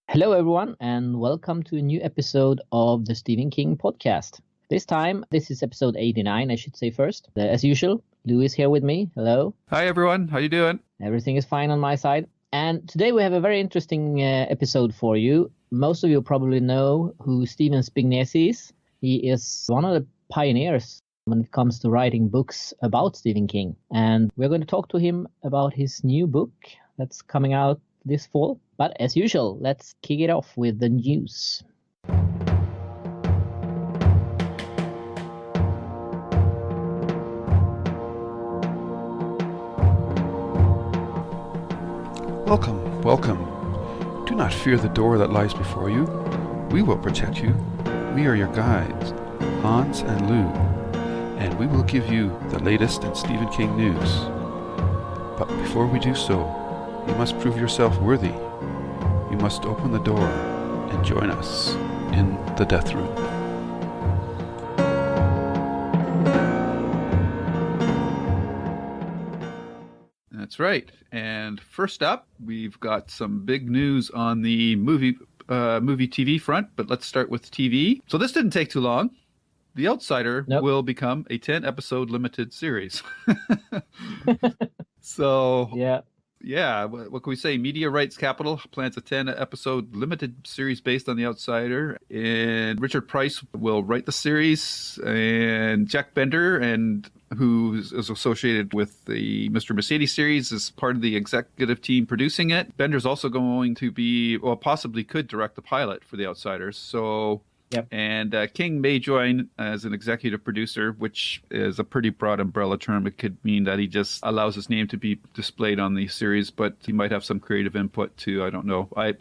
Hello, everyone, and welcome to a new episode of the Stephen King podcast. This time, this is episode 89, I should say first. As usual, Lou is here with me. Hello. Hi, everyone. How you doing? Everything is fine on my side. And today we have a very interesting episode for you. Most of you probably know who Stephen Spignesi is. He is one of the pioneers when it comes to writing books about Stephen King. And we're going to talk to him about his new book that's coming out this fall. But as usual, let's kick it off with the news. Welcome, welcome. Do not fear the door that lies before you. We will protect you. We are your guides, Hans and Lou, and we will give you the latest in Stephen King news. But before we do so, you must prove yourself worthy. You must open the door and join us in the death room. That's right. And first up, we've got some big news on the movie TV front, but let's start with TV. So this didn't take too long. The Outsider will become a 10-episode limited series. So yeah, what can we say? Media Rights Capital plans a 10-episode limited series based on The Outsider. And Richard Price will write the series. And Jack Bender, who is associated with the Mr. Mercedes series, is part of the executive team producing it. Bender's also going to be, possibly could direct the pilot for The Outsiders. So... Yep. And King may join as an executive producer, which is a pretty broad umbrella term. It could mean that he just allows his name to be displayed on the series, but he might have some creative input too. I don't know. I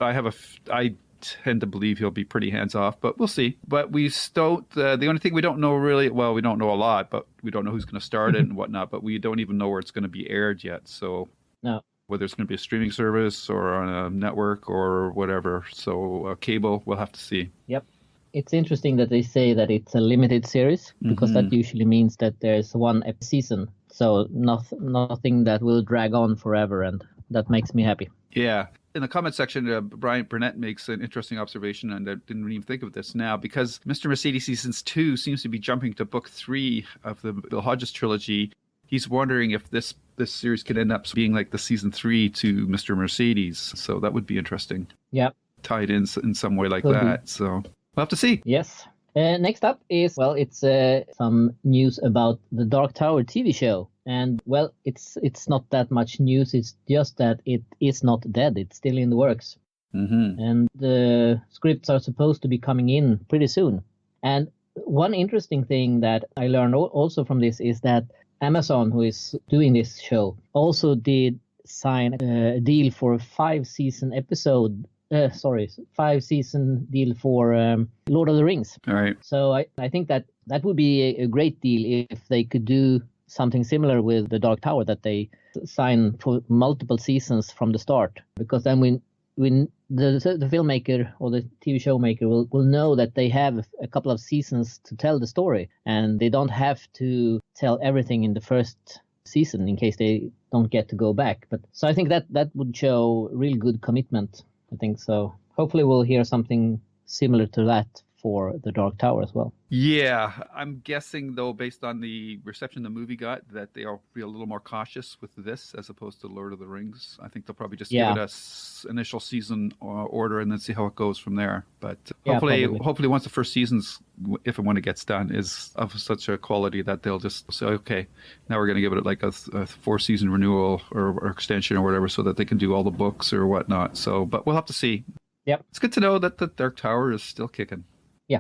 tend to believe he'll be pretty hands off, but we'll see. But we don't. The only thing we don't know really, we don't know a lot, but we don't know who's going to start it and whatnot. But we don't even know where it's going to be aired yet. So no. Whether it's going to be a streaming service or on a network or whatever. So cable, we'll have to see. Yep. It's interesting that they say that it's a limited series because that usually means that there's one season. So nothing that will drag on forever, and that makes me happy. Yeah. In the comment section, Brian Burnett makes an interesting observation, and I didn't even think of this now, because Mr. Mercedes Season 2 seems to be jumping to Book 3 of the Bill Hodges trilogy. He's wondering if this series could end up being like the Season 3 to Mr. Mercedes. So that would be interesting. Yeah. Tied in some way like that. So... we'll have to see. Yes. Next up is, it's some news about the Dark Tower TV show. And, it's not that much news. It's just that it is not dead. It's still in the works. Mm-hmm. And the scripts are supposed to be coming in pretty soon. And one interesting thing that I learned also from this is that Amazon, who is doing this show, also did sign a deal for a 5-season deal for Lord of the Rings. All right. So I think that would be a great deal if they could do something similar with the Dark Tower, that they sign for multiple seasons from the start, because then when the filmmaker or the TV show maker will know that they have a couple of seasons to tell the story, and they don't have to tell everything in the first season in case they don't get to go back. But so I think that would show real good commitment. I think so. Hopefully we'll hear something similar to that for the Dark Tower as well. Yeah, I'm guessing, though, based on the reception the movie got, that they'll be a little more cautious with this as opposed to Lord of the Rings. I think they'll probably just give it a initial season order and then see how it goes from there. But hopefully once the first season's, if and when it gets done, is of such a quality that they'll just say, okay, now we're going to give it like a 4-season renewal or extension or whatever, so that they can do all the books or whatnot. So, but we'll have to see. Yep. It's good to know that the Dark Tower is still kicking. Yeah.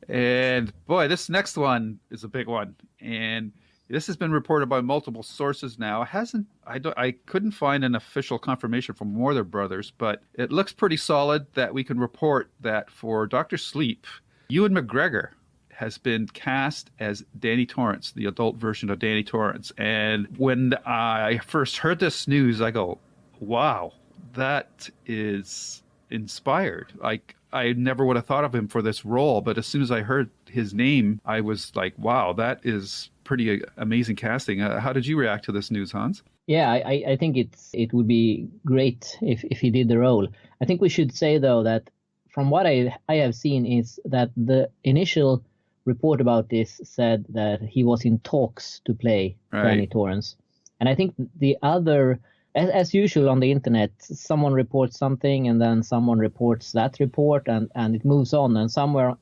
And boy, this next one is a big one. And This has been reported by multiple sources now. I couldn't find an official confirmation from Warner Brothers, but it looks pretty solid that we can report that for Dr. Sleep, Ewan McGregor has been cast as Danny Torrance, the adult version of Danny Torrance. And when I first heard this news, I go, wow, that is inspired. Like, I never would have thought of him for this role, but as soon as I heard his name, I was like, wow, that is pretty amazing casting. How did you react to this news, Hans? Yeah, I think it would be great if he did the role. I think we should say, though, that from what I have seen is that the initial report about this said that he was in talks to play Danny Torrance. And I think the other, as usual on the internet, someone reports something and then someone reports that report and it moves on. And somewhere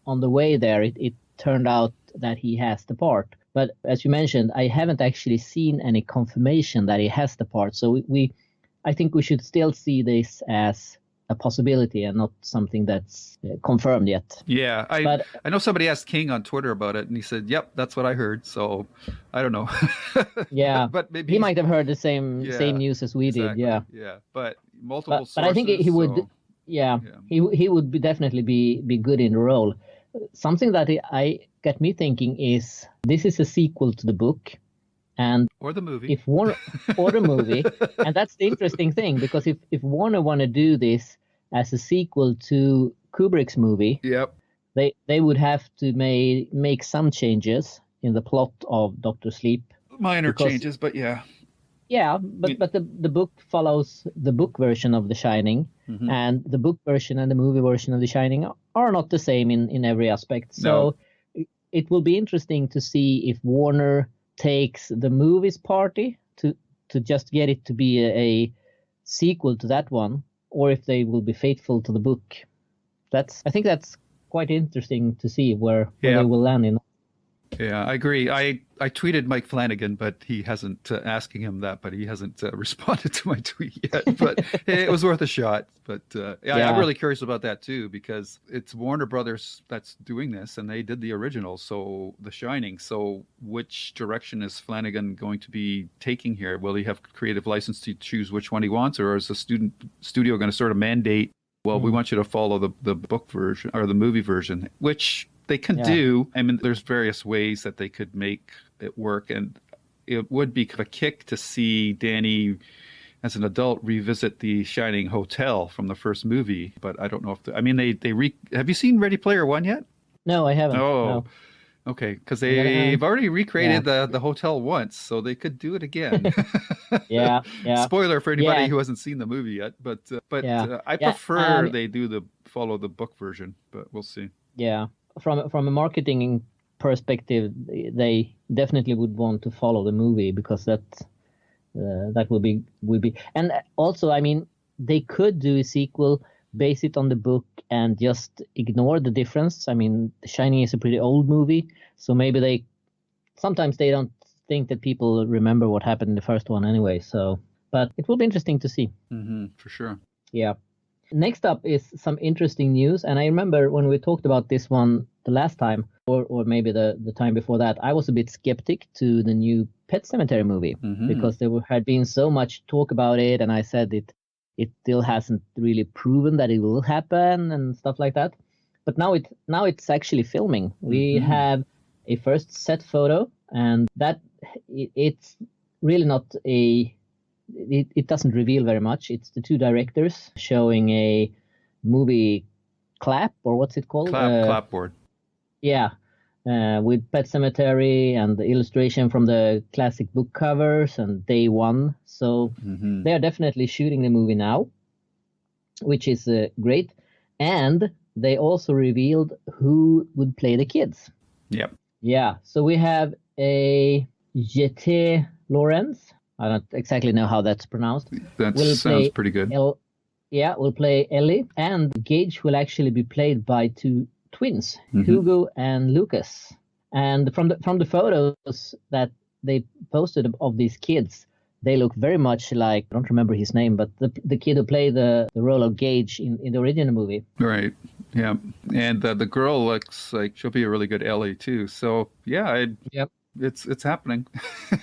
on the way there, it turned out that he has the part. But as you mentioned, I haven't actually seen any confirmation that he has the part. So I think we should still see this as a possibility and not something that's confirmed yet. Yeah, I know somebody asked King on Twitter about it, and he said, "Yep, that's what I heard." So I don't know. Yeah, but maybe he might have heard the same news as we did. Yeah, but multiple sources. But I think he would. So, he would definitely be good in the role. Something that I got me thinking is this is a sequel to the book. Or the movie. Or the movie. And that's the interesting thing, because if Warner want to do this as a sequel to Kubrick's movie, they would have to make some changes in the plot of Dr. Sleep. Minor changes, but yeah. Yeah, but the book follows the book version of The Shining, and the book version and the movie version of The Shining are not the same in every aspect. So it will be interesting to see if Warner takes the movie's party to just get it to be a sequel to that one, or if they will be faithful to the book. I think that's quite interesting to see where they will land in. Yeah, I agree. I tweeted Mike Flanagan, but he hasn't asking him that, but he hasn't responded to my tweet yet. But it was worth a shot. But I'm really curious about that too, because it's Warner Brothers that's doing this, and they did the original, so The Shining. So which direction is Flanagan going to be taking here? Will he have creative license to choose which one he wants, or is the studio going to sort of mandate, well, we want you to follow the book version or the movie version, which they can do. I mean, there's various ways that they could make it work, and it would be a kick to see Danny as an adult revisit the Shining Hotel from the first movie. But I don't know if have you seen Ready Player One yet? No, I haven't. Oh, no. Okay, because they've already recreated the hotel once, so they could do it again. yeah. Spoiler for anybody who hasn't seen the movie yet, but I prefer they follow the book version, but we'll see. Yeah. From a marketing perspective, they definitely would want to follow the movie, because that would be. And also, I mean, they could do a sequel, base it on the book, and just ignore the difference. I mean, The Shining is a pretty old movie, so maybe sometimes they don't think that people remember what happened in the first one anyway. So, but it will be interesting to see. For sure. Yeah. Next up is some interesting news, and I remember when we talked about this one the last time, or maybe the time before that, I was a bit skeptic to the new Pet Sematary movie, because there had been so much talk about it, and I said it still hasn't really proven that it will happen and stuff like that. But now it's actually filming. We have a first set photo, and that it's really not it doesn't reveal very much. It's the two directors showing a movie clap, or what's it called? Clapboard. Yeah, with Pet Sematary and the illustration from the classic book covers and day one. So they are definitely shooting the movie now, which is great. And they also revealed who would play the kids. Yep. Yeah, so we have a Jete Lawrence. I don't exactly know how that's pronounced. That sounds pretty good. We'll play Ellie, and Gage will actually be played by two twins, Hugo and Lucas. And from the photos that they posted of these kids, they look very much like, I don't remember his name, but the kid who played the role of Gage in the original movie. Right. Yeah. And the girl looks like she'll be a really good Ellie too. So yeah, it's happening.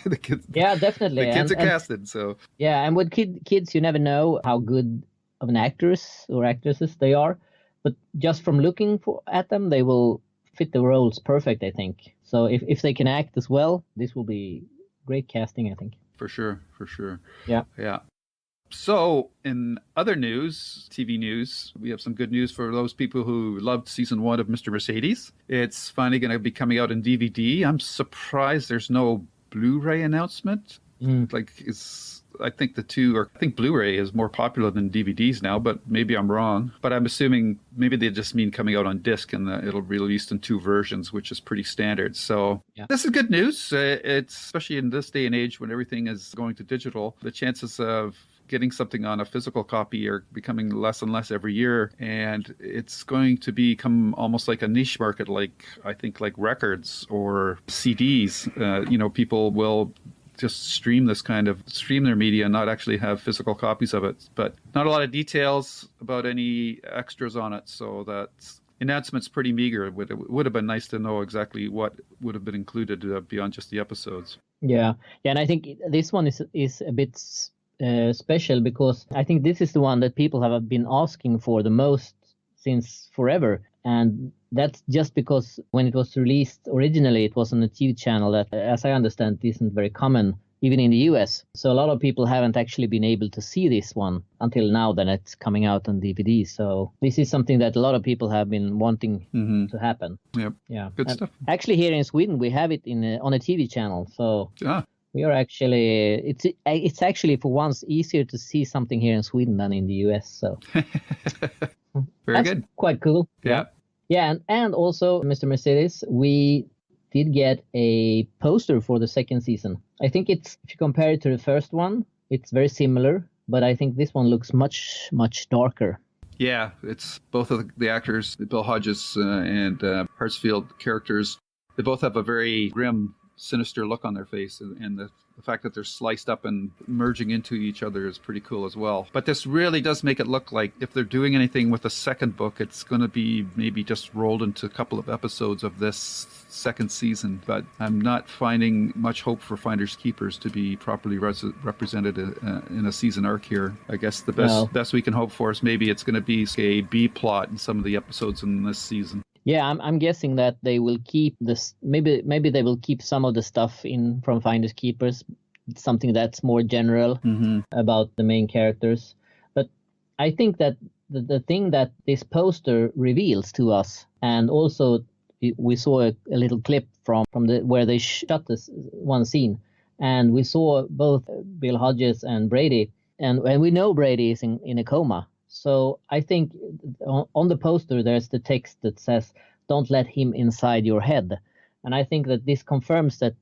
the kids, Yeah, definitely. the kids are casted. So yeah, and with kids, you never know how good of an actors or actresses they are, but just from looking at them, they will fit the roles perfect, I think. So if they can act as well, this will be great casting, I think. for sure. Yeah. Yeah. So, in other news, TV news, we have some good news for those people who loved season 1 of Mr. Mercedes. It's finally going to be coming out in DVD. I'm surprised there's no Blu-ray announcement. I think I think Blu-ray is more popular than DVDs now, but maybe I'm wrong. But I'm assuming maybe they just mean coming out on disc and it'll be released in 2 versions, which is pretty standard. So This is good news. It's especially in this day and age when everything is going to digital. The chances of getting something on a physical copy are becoming less and less every year, and it's going to become almost like a niche market, like I think like records or CDs. People will just stream their media and not actually have physical copies of it. But not a lot of details about any extras on it, so that announcement's pretty meager. It would have been nice to know exactly what would have been included beyond just the episodes. Yeah, and I think this one is a bit special because I think this is the one that people have been asking for the most since forever. And that's just because when it was released originally, it was on a TV channel that, as I understand, isn't very common, even in the US. So a lot of people haven't actually been able to see this one until now that it's coming out on DVD. So this is something that a lot of people have been wanting to happen. Yep. Yeah. Good stuff. Actually, here in Sweden, we have it on a TV channel. So we are actually, it's actually for once easier to see something here in Sweden than in the US. So very good. Quite cool. Yeah. Yeah, and also, Mr. Mercedes, we did get a poster for the second season. I think if you compare it to the first one, it's very similar, but I think this one looks much, much darker. Yeah, it's both of the actors, Bill Hodges and Hartsfield characters. They both have a very grim, sinister look on their face, and the fact that they're sliced up and merging into each other is pretty cool as well. But this really does make it look like if they're doing anything with the second book, it's going to be maybe just rolled into a couple of episodes of this second season. But I'm not finding much hope for Finders Keepers to be properly represented in a season arc here. I guess the best we can hope for is maybe it's going to be a B plot in some of the episodes in this season. Yeah, I'm guessing that they will keep this. Maybe they will keep some of the stuff from Finders Keepers, something that's more general about the main characters. But I think that the thing that this poster reveals to us, and also we saw a little clip from where they shot this one scene, and we saw both Bill Hodges and Brady, and we know Brady is in a coma. So I think on the poster, there's the text that says, "Don't let him inside your head." And I think that this confirms that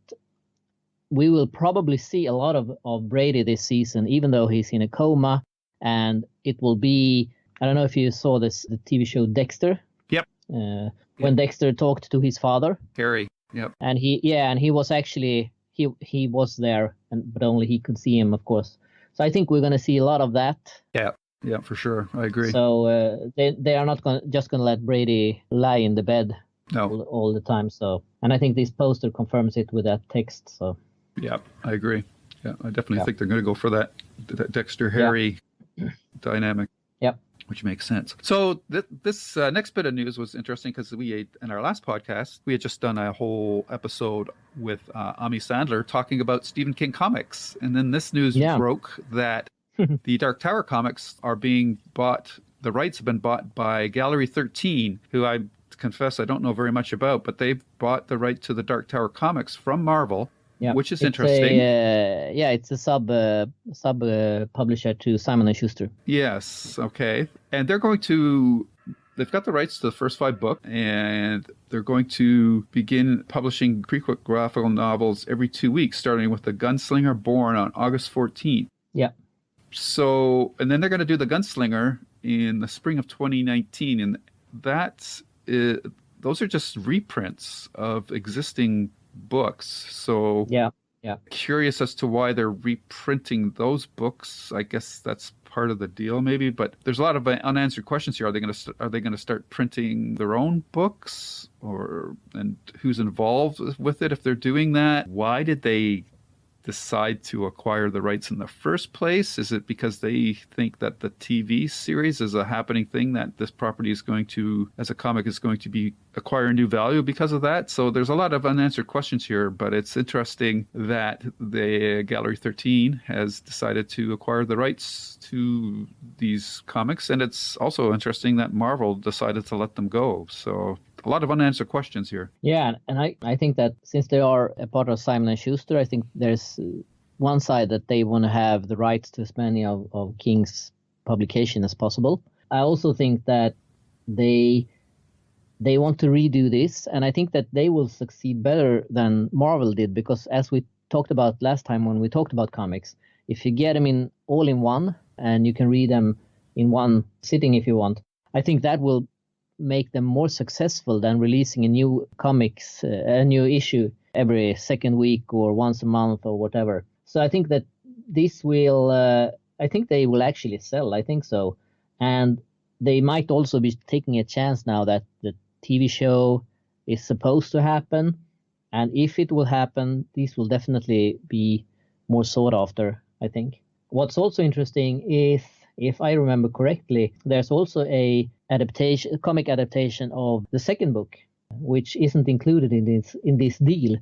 we will probably see a lot of Brady this season, even though he's in a coma. And it will be, I don't know if you saw the TV show Dexter. Yep. When Dexter talked to his father. Harry. Yep. And he was actually, he was there, but only he could see him, of course. So I think we're going to see a lot of that. Yeah, for sure. I agree. So they are not just going to let Brady lie in the bed all the time. So, and I think this poster confirms it with that text. So. Yeah, I agree. Yeah, I definitely think they're going to go for that Dexter Harry dynamic. Yep. Which makes sense. So this next bit of news was interesting because in our last podcast, we had just done a whole episode with Ami Sandler talking about Stephen King comics. And then this news broke that the Dark Tower comics are being bought. The rights have been bought by Gallery 13, who I confess I don't know very much about, but they've bought the right to the Dark Tower comics from Marvel, which is interesting. It's a sub publisher to Simon & Schuster. Yes, okay. And they've got the rights to the first 5 books, and they're going to begin publishing prequel graphic novels every 2 weeks, starting with The Gunslinger Born on August 14th. Yeah. So, and then they're going to do The Gunslinger in the spring of 2019, and those are just reprints of existing books. So, curious as to why they're reprinting those books. I guess that's part of the deal, maybe. But there's a lot of unanswered questions here. Are they going to start printing their own books, and who's involved with it if they're doing that? Why did they decide to acquire the rights in the first place? Is it because they think that the TV series is a happening thing, that this property is going to, as a comic, is going to be acquire new value because of that? So there's a lot of unanswered questions here, but it's interesting that the Gallery 13 has decided to acquire the rights to these comics, and it's also interesting that Marvel decided to let them go. So a lot of unanswered questions here. Yeah, and I think that since they are a part of Simon & Schuster, I think there's one side that they want to have the rights to as many of King's publication as possible. I also think that they want to redo this, and I think that they will succeed better than Marvel did, because as we talked about last time when we talked about comics, if you get them all in one, and you can read them in one sitting if you want, I think that will make them more successful than releasing a new new issue every second week or once a month or whatever. So I think that this will, I think they will actually sell. I think so. And they might also be taking a chance now that the TV show is supposed to happen. And if it will happen, this will definitely be more sought after, I think. What's also interesting is, if I remember correctly, there's also a comic adaptation of the second book, which isn't included in this deal.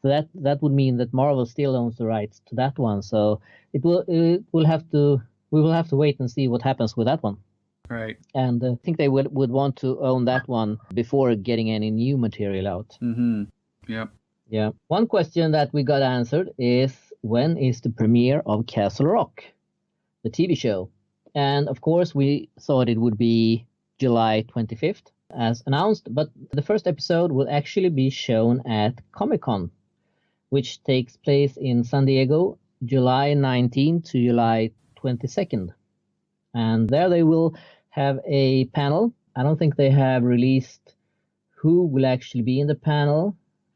So that would mean that Marvel still owns the rights to that one. So we will have to wait and see what happens with that one. Right. And I think they would want to own that one before getting any new material out. Mm-hmm. Yep. Yeah. One question that we got answered is, when is the premiere of Castle Rock, the TV show? And of course, we thought it would be July 25th, as announced, but the first episode will actually be shown at Comic-Con, which takes place in San Diego, July 19 to July 22nd. And there they will have a panel. I don't think they have released who will actually be in the panel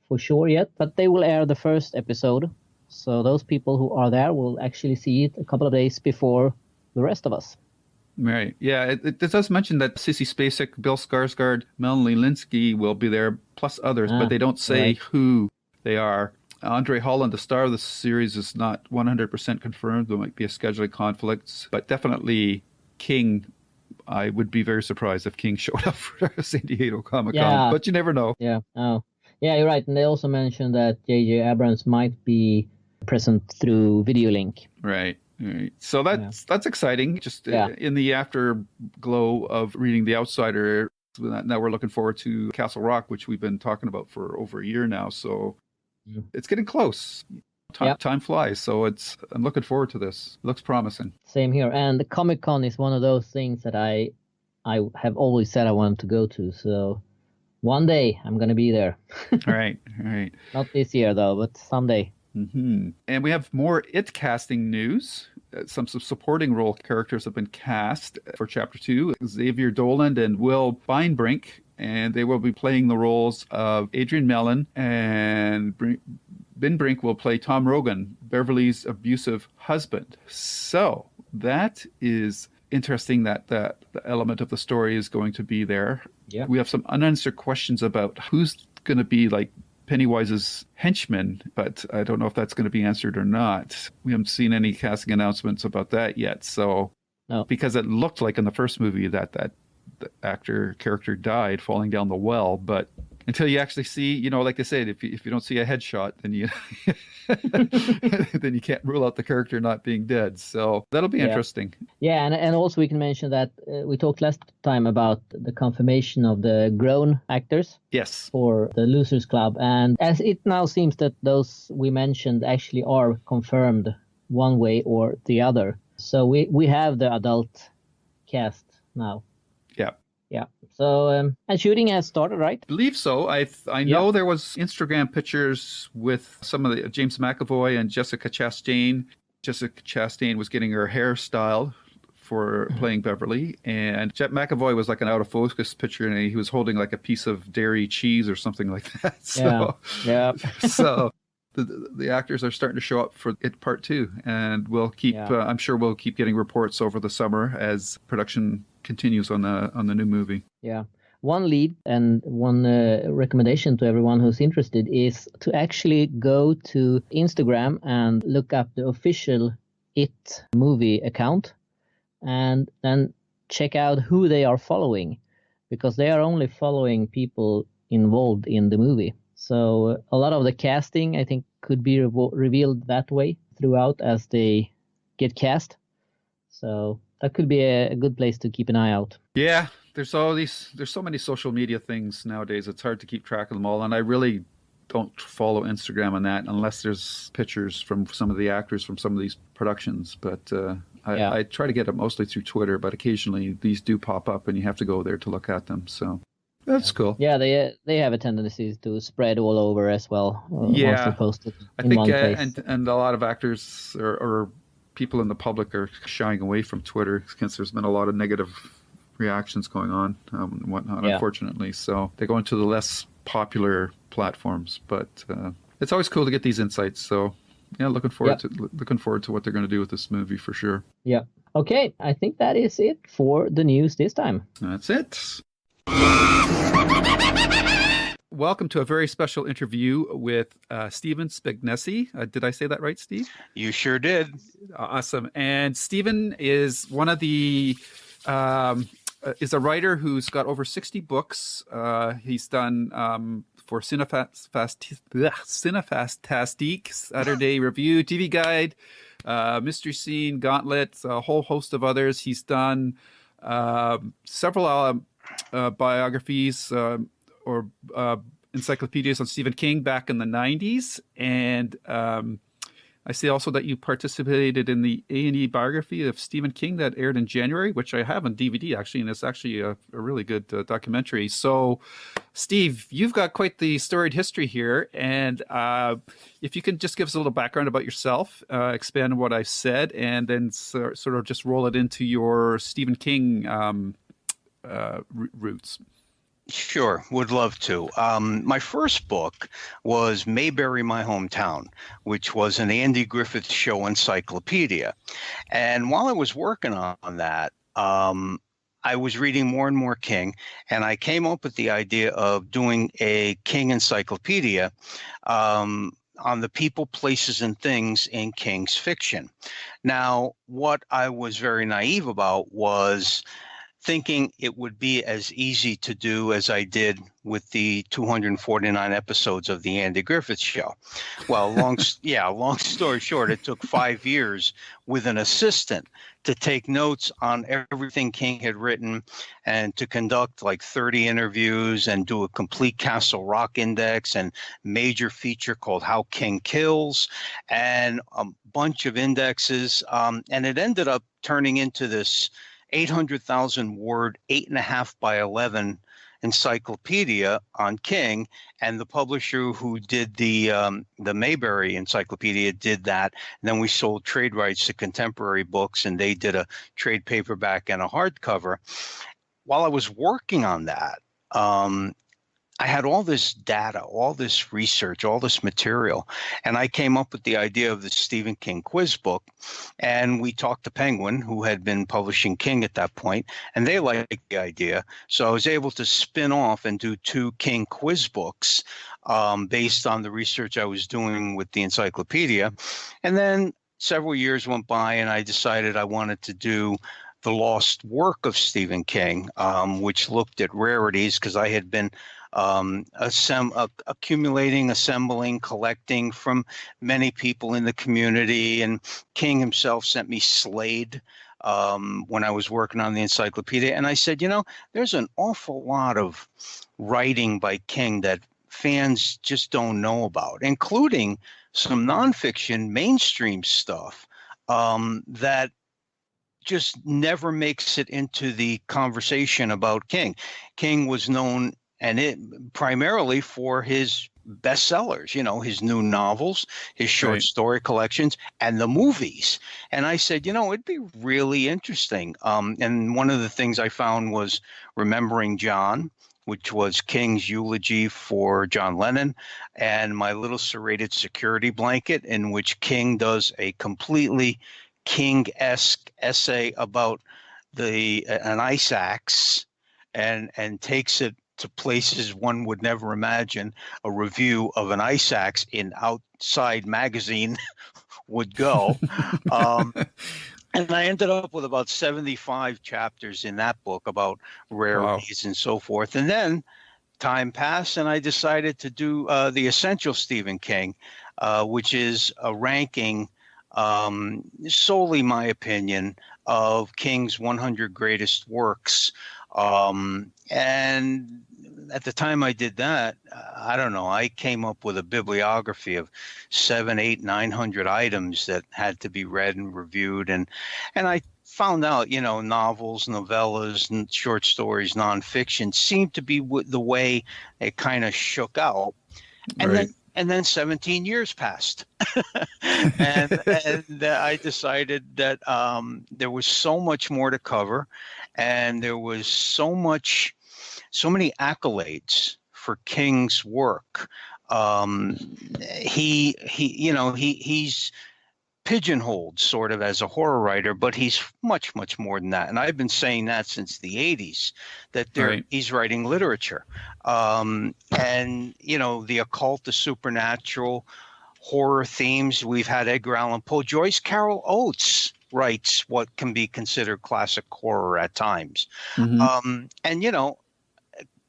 for sure yet, but they will air the first episode. So those people who are there will actually see it a couple of days before the rest of us. Right. Yeah, it does mention that Sissy Spacek, Bill Skarsgård, Melanie Linsky will be there, plus others, but they don't say who they are. Andre Holland, the star of the series, is not 100% confirmed. There might be a scheduling conflicts, but definitely King. I would be very surprised if King showed up for San Diego Comic-Con, but you never know. Yeah. Oh, yeah, you're right. And they also mentioned that J.J. Abrams might be present through video link. Right. Right. So that's exciting. Just in the afterglow of reading The Outsider, now we're looking forward to Castle Rock, which we've been talking about for over a year now. So it's getting close. Time flies. So I'm looking forward to this. It looks promising. Same here. And the Comic-Con is one of those things that I have always said I wanted to go to. So one day I'm going to be there. All right. Not this year though, but someday. Mm-hmm. And we have more It casting news. Some supporting role characters have been cast for Chapter 2. Xavier Dolan and Will Beinbrink, and they will be playing the roles of Adrian Mellon, and Binbrink will play Tom Rogan, Beverly's abusive husband. So that is interesting that the element of the story is going to be there. Yeah. We have some unanswered questions about who's going to be like Pennywise's henchman, but I don't know if that's going to be answered or not. We haven't seen any casting announcements about that yet. So, because it looked like in the first movie that the character died falling down the well, but until you actually see, like I said, if you don't see a headshot, then you then you can't rule out the character not being dead. So that'll be interesting. Yeah, and also we can mention that we talked last time about the confirmation of the grown actors. Yes. For the Losers Club, and as it now seems that those we mentioned actually are confirmed one way or the other. So we have the adult cast now. Yeah. Yeah. So and shooting has started, right? I believe so. I know there was Instagram pictures with some of the James McAvoy and Jessica Chastain. Jessica Chastain was getting her hair styled for playing Beverly, and Jet McAvoy was like an out of focus picture, and he was holding like a piece of dairy cheese or something like that. So, yeah. So the actors are starting to show up for it part 2, and we'll keep. I'm sure we'll keep getting reports over the summer as production continues on the new movie. Yeah. One lead and one recommendation to everyone who's interested is to actually go to Instagram and look up the official It movie account, and then check out who they are following, because they are only following people involved in the movie. So a lot of the casting, I think, could be revealed that way throughout as they get cast. So that could be a good place to keep an eye out. Yeah, there's so many social media things nowadays. It's hard to keep track of them all. And I really don't follow Instagram on that unless there's pictures from some of the actors from some of these productions. But I try to get it mostly through Twitter, but occasionally these do pop up and you have to go there to look at them. So that's cool. Yeah, they have a tendency to spread all over as well. Once they're posted in one place. And a lot of actors or people in the public are shying away from Twitter because there's been a lot of negative reactions going on and whatnot, unfortunately. So they go into the less popular platforms, but it's always cool to get these insights. So yeah, looking forward to what they're going to do with this movie for sure. Yeah. Okay, I think that is it for the news this time. That's it. Welcome to a very special interview with Stephen Spignesi. Did I say that right, Steve? You sure did. Awesome. And Stephen is one of the is a writer who's got over 60 books. He's done for Cinefantastique, Saturday Review, TV Guide, Mystery Scene, Gauntlet, a whole host of others. He's done several biographies or encyclopedias on Stephen King back in the 90s. And I see also that you participated in the A&E biography of Stephen King that aired in January, which I have on DVD, actually, and it's actually a really good documentary. So, Steve, you've got quite the storied history here. And if you can just give us a little background about yourself, expand on what I've said, and then sort of just roll it into your Stephen King roots. Sure, would love to. My first book was Mayberry, My Hometown, which was an Andy Griffith Show encyclopedia. And while I was working on that, I was reading more and more King, and I came up with the idea of doing a King encyclopedia on the people, places, and things in King's fiction. Now, what I was very naive about was thinking it would be as easy to do as I did with the 249 episodes of the Andy Griffith Show. Well, long story short, it took 5 years with an assistant to take notes on everything King had written and to conduct like 30 interviews and do a complete Castle Rock index and major feature called How King Kills and a bunch of indexes. And it ended up turning into this 800,000 word, 8.5 by 11 encyclopedia on King, and the publisher who did the Mayberry encyclopedia did that. And then we sold trade rights to Contemporary Books, and they did a trade paperback and a hardcover. While I was working on that, I had all this data, all this research, all this material, and I came up with the idea of the Stephen King quiz book. And we talked to Penguin, who had been publishing King at that point, and they liked the idea. So I was able to spin off and do 2 King quiz books based on the research I was doing with the encyclopedia. And then several years went by, and I decided I wanted to do the lost work of Stephen King, which looked at rarities, because I had been accumulating, assembling, collecting from many people in the community. And King himself sent me Slade when I was working on the encyclopedia. And I said, there's an awful lot of writing by King that fans just don't know about, including some nonfiction mainstream stuff that just never makes it into the conversation about King. King was known primarily for his bestsellers, his new novels, his short story collections, and the movies. And I said, it'd be really interesting. And one of the things I found was Remembering John, which was King's eulogy for John Lennon, and my little serrated security blanket, in which King does a completely King-esque essay about an ice axe, and takes it to places one would never imagine a review of an ice axe in Outside magazine would go. And I ended up with about 75 chapters in that book about rarities and so forth. And then time passed, and I decided to do the Essential Stephen King, which is a ranking, solely my opinion, of King's 100 greatest works. And at the time I did that, I don't know, I came up with a bibliography of 700, 800, 900 items that had to be read and reviewed. And I found out, novels, novellas, and short stories, nonfiction seemed to be the way it kind of shook out. And then 17 years passed. and I decided that there was so much more to cover, and there was so many accolades for King's work. He's pigeonholed sort of as a horror writer, but he's much, much more than that. And I've been saying that since the 80s, that he's writing literature. And, the occult, the supernatural, horror themes. We've had Edgar Allan Poe. Joyce Carol Oates writes what can be considered classic horror at times. Mm-hmm.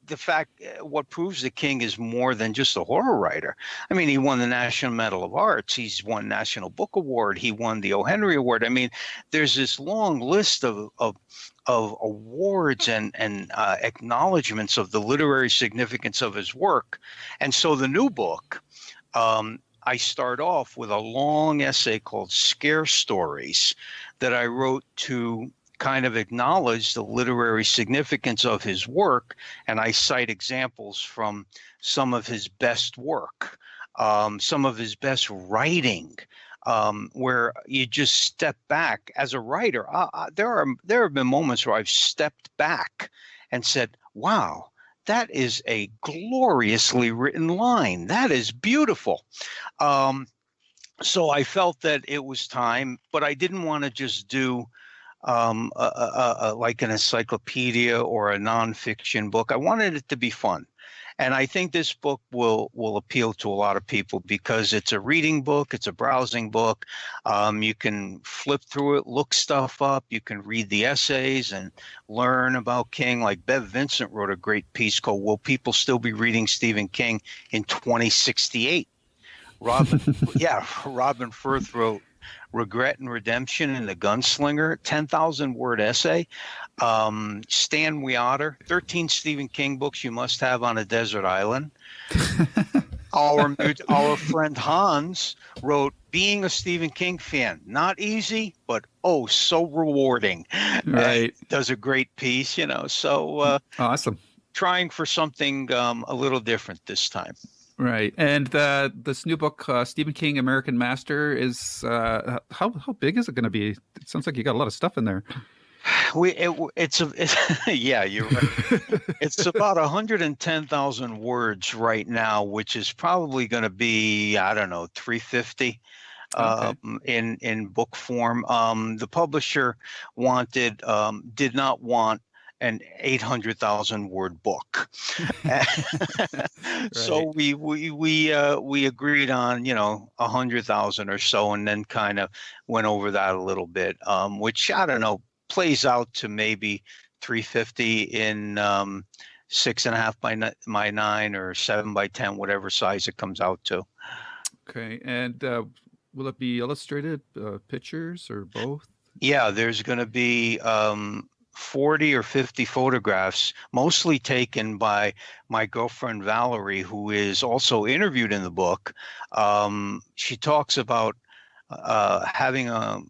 The fact, what proves that King is more than just a horror writer. I mean, he won the National Medal of Arts. He's won National Book Award. He won the O. Henry Award. I mean, there's this long list of awards and acknowledgments of the literary significance of his work. And so the new book, I start off with a long essay called Scare Stories that I wrote to kind of acknowledge the literary significance of his work, and I cite examples from some of his best work, some of his best writing, where you just step back as a writer. There have been moments where I've stepped back and said, "Wow, that is a gloriously written line. That is beautiful." So I felt that it was time, but I didn't want to just do like an encyclopedia or a nonfiction book. I wanted it to be fun. And I think this book will appeal to a lot of people because it's a reading book. It's a browsing book. You can flip through it, look stuff up. You can read the essays and learn about King. Like Bev Vincent wrote a great piece called "Will People Still Be Reading Stephen King in 2068?" Robin Firth wrote "Regret and Redemption" in The Gunslinger, 10,000-word essay. Stan Weotter, 13 Stephen King books you must have on a desert island. Our friend Hans wrote "Being a Stephen King Fan, Not Easy, but oh, so rewarding." Right. Does a great piece, so awesome. Trying for something a little different this time. Right. And this new book, Stephen King, American Master, is how big is it going to be? It sounds like you got a lot of stuff in there. Yeah, you're right. It's about 110,000 words right now, which is probably going to be, I don't know, 350 in book form. The publisher did not want an 800,000 word book. Right. So we agreed on 100,000 or so, and then kind of went over that a little bit, which I don't know plays out to maybe 350 in 6.5 by 9 or 7 by 10, whatever size it comes out to. Okay, and will it be illustrated pictures or both? Yeah, there's going to be 40 or 50 photographs, mostly taken by my girlfriend Valerie, who is also interviewed in the book. She talks about having a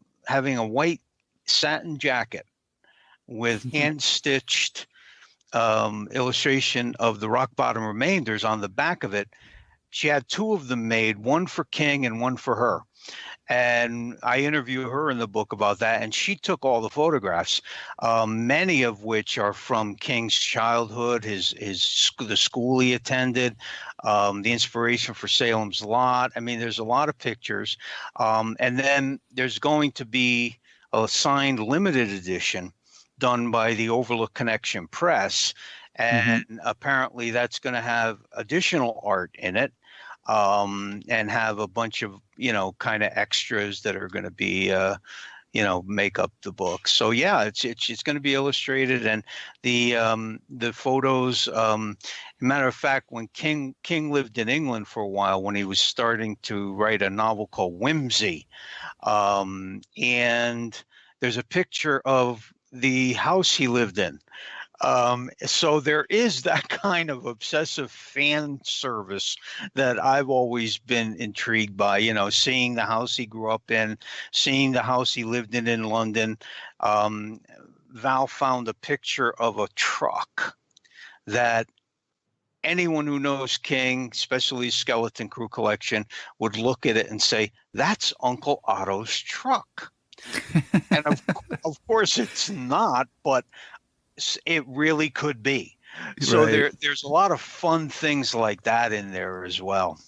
white satin jacket with hand-stitched illustration of the rock bottom remainders on the back of it, She had two of them made, one for King and one for her. And I interview her in the book about that, and she took all the photographs, many of which are from King's childhood, the school he attended, the inspiration for Salem's Lot. I mean, there's a lot of pictures, and then there's going to be a signed limited edition done by the Overlook Connection Press, and apparently that's going to have additional art in it. And have a bunch of, kind of extras that are going to be, make up the book. So yeah, it's going to be illustrated, and the photos. Matter of fact, when King lived in England for a while, when he was starting to write a novel called Whimsy, and there's a picture of the house he lived in. So there is that kind of obsessive fan service that I've always been intrigued by, seeing the house he grew up in, seeing the house he lived in London. Val found a picture of a truck that anyone who knows King, especially his Skeleton Crew collection, would look at it and say, that's Uncle Otto's truck. And of course it's not, but it really could be. So there's a lot of fun things like that in there as well.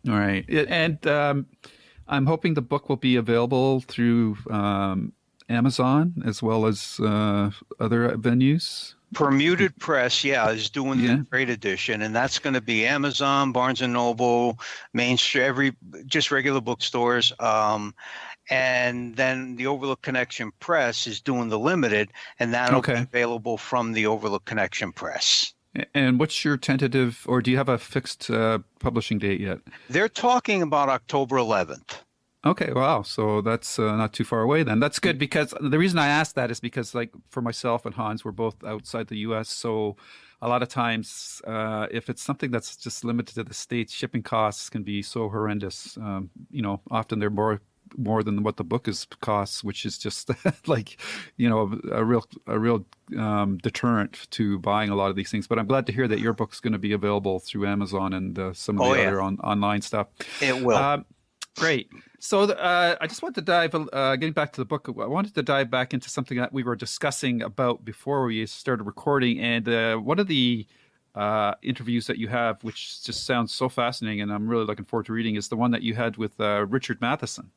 All right. And I'm hoping the book will be available through Amazon as well as other venues. Permuted Press, is doing the trade edition, and that's going to be Amazon, Barnes & Noble, Main Street, just regular bookstores. And then the Overlook Connection Press is doing the limited, and that'll be available from the Overlook Connection Press. And what's your tentative, or do you have a fixed publishing date yet? They're talking about October 11th. Okay, wow. So that's not too far away then. That's good, because the reason I asked that is because, like, for myself and Hans, we're both outside the U.S., so a lot of times, if it's something that's just limited to the States, shipping costs can be so horrendous. Often they're more than what the book costs, which is just like, a real deterrent to buying a lot of these things. But I'm glad to hear that your book's going to be available through Amazon and some of the other online stuff. It will. Great. So I just want to dive, getting back to the book, I wanted to dive back into something that we were discussing about before we started recording. And one of the interviews that you have, which just sounds so fascinating, and I'm really looking forward to reading, is the one that you had with Richard Matheson.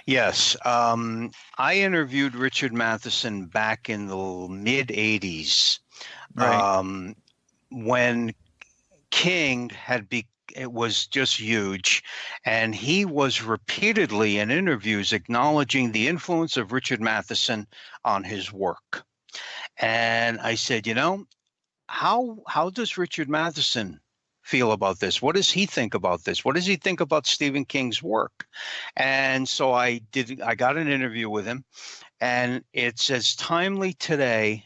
Yes. I interviewed Richard Matheson back in the mid-'80s, when King it was just huge, and he was repeatedly in interviews acknowledging the influence of Richard Matheson on his work. And I said, how does Richard Matheson feel about this? What does he think about this? What does he think about Stephen King's work? And so I got an interview with him, and it's as timely today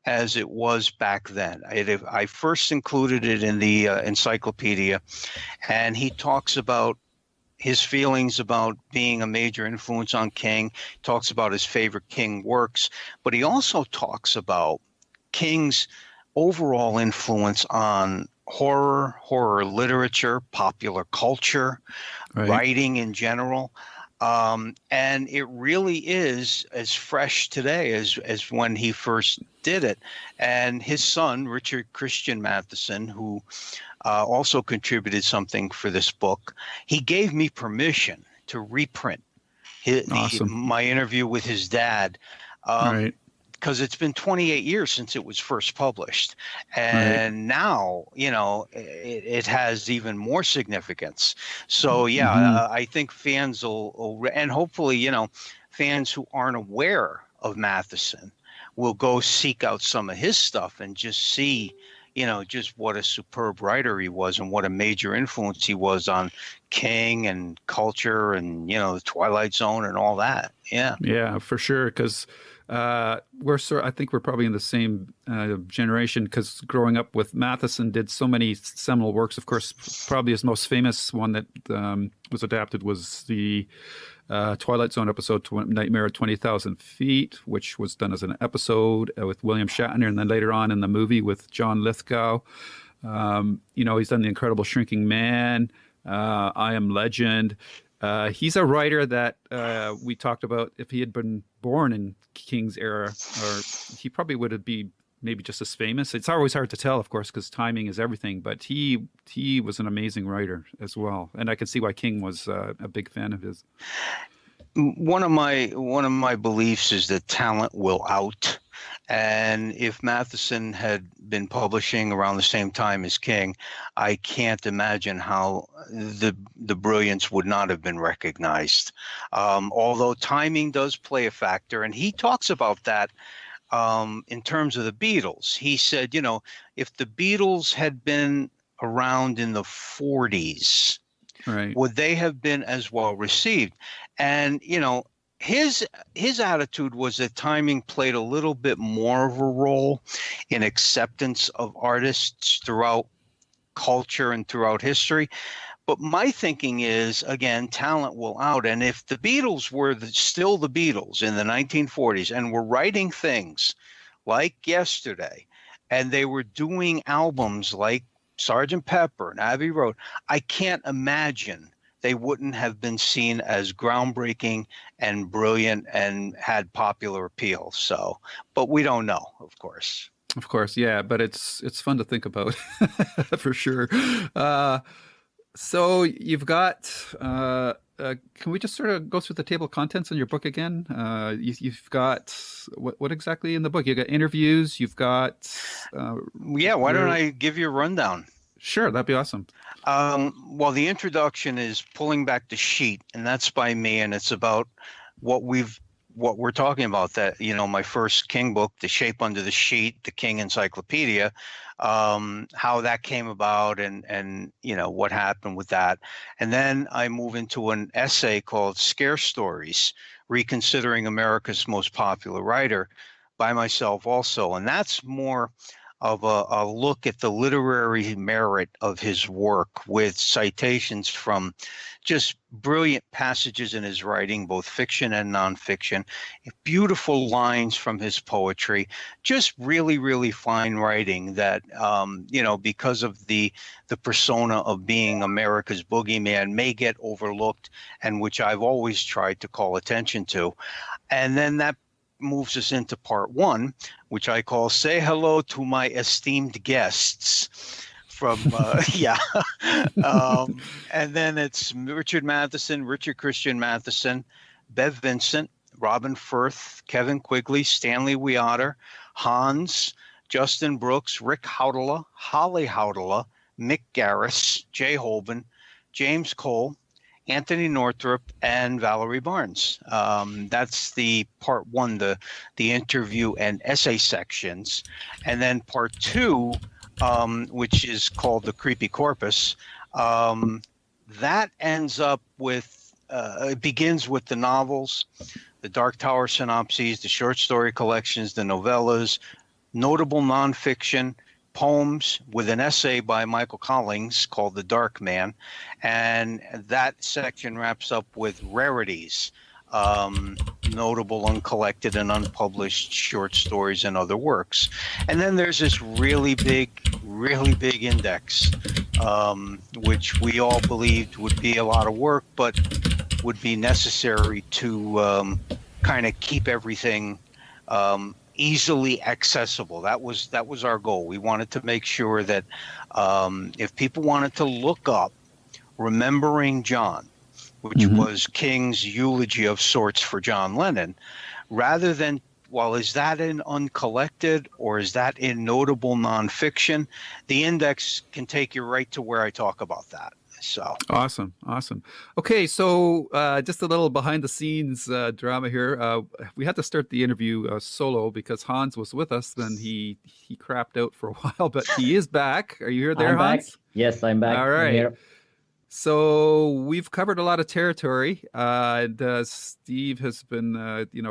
as it was back then. I first included it in the encyclopedia, and he talks about his feelings about being a major influence on King, talks about his favorite King works, but he also talks about King's overall influence on horror literature, popular culture, writing in general. And it really is as fresh today as when he first did it. And his son, Richard Christian Matheson, who also contributed something for this book, he gave me permission to reprint my interview with his dad. Because it's been 28 years since it was first published. And now, it has even more significance. So, I think fans will, and hopefully, fans who aren't aware of Matheson will go seek out some of his stuff and just see, just what a superb writer he was and what a major influence he was on King and culture and, the Twilight Zone and all that. Yeah. Yeah, for sure. Because I think we're probably in the same generation, because growing up with Matheson did so many seminal works. Of course, probably his most famous one that was adapted was the Twilight Zone episode Nightmare at 20,000 Feet, which was done as an episode with William Shatner, and then later on in the movie with John Lithgow. He's done The Incredible Shrinking Man, I Am Legend. He's a writer that we talked about. If he had been born in King's era, or he probably would be maybe just as famous. It's always hard to tell, of course, because timing is everything. But he was an amazing writer as well, and I can see why King was a big fan of his. One of my beliefs is that talent will out. And if Matheson had been publishing around the same time as King, I can't imagine how the brilliance would not have been recognized. Although timing does play a factor, and he talks about that in terms of the Beatles. He said, if the Beatles had been around in the 40s, right, would they have been as well received? And, his attitude was that timing played a little bit more of a role in acceptance of artists throughout culture and throughout history. But my thinking is, again, talent will out. And if the Beatles were still the Beatles in the 1940s and were writing things like Yesterday, and they were doing albums like Sgt. Pepper and Abbey Road, I can't imagine they wouldn't have been seen as groundbreaking and brilliant and had popular appeal. So, but we don't know, of course. Of course, yeah, but it's fun to think about for sure. So you've got. Can we just sort of go through the table of contents in your book again? You've got what exactly in the book? You got interviews. You've got. Why don't I give you a rundown? Sure, that'd be awesome. Well, the introduction is Pulling Back the Sheet, and that's by me, and it's about what we're talking about. That my first King book, The Shape Under the Sheet, the King Encyclopedia, how that came about, and what happened with that, and then I move into an essay called Scarce Stories: Reconsidering America's Most Popular Writer, by myself also, and that's more of a look at the literary merit of his work with citations from just brilliant passages in his writing, both fiction and nonfiction, beautiful lines from his poetry, just really, really fine writing that, because of the persona of being America's boogeyman may get overlooked, and which I've always tried to call attention to. And then that moves us into part one, which I call Say Hello to My Esteemed Guests from, and then it's Richard Christian Matheson, Bev Vincent, Robin Firth, Kevin Quigley, Stanley Weotter, Hans, Justin Brooks, Rick Hautala, Holly Hautala, Mick Garris, Jay Holben, James Cole, Anthony Northrup, and Valerie Barnes. That's the part one, the interview and essay sections. And then part two, which is called The Creepy Corpus, that ends up with, it begins with the novels, the Dark Tower synopses, the short story collections, the novellas, notable nonfiction, poems, with an essay by Michael Collins called The Dark Man. And that section wraps up with rarities, notable uncollected and unpublished short stories and other works. And then there's this really big index, which we all believed would be a lot of work, but would be necessary to kind of keep everything easily accessible. That was our goal. We wanted to make sure that if people wanted to look up Remembering John, which was King's eulogy of sorts for John Lennon, rather than, well, is that in uncollected or is that in notable nonfiction, the index can take you right to where I talk about that. So awesome. Okay, so just a little behind the scenes drama here. We had to start the interview solo because Hans was with us. Then he crapped out for a while, but he is back. Are you here there, Hans? Back. Yes, I'm back. All right. I'm here. So we've covered a lot of territory. And Steve has been,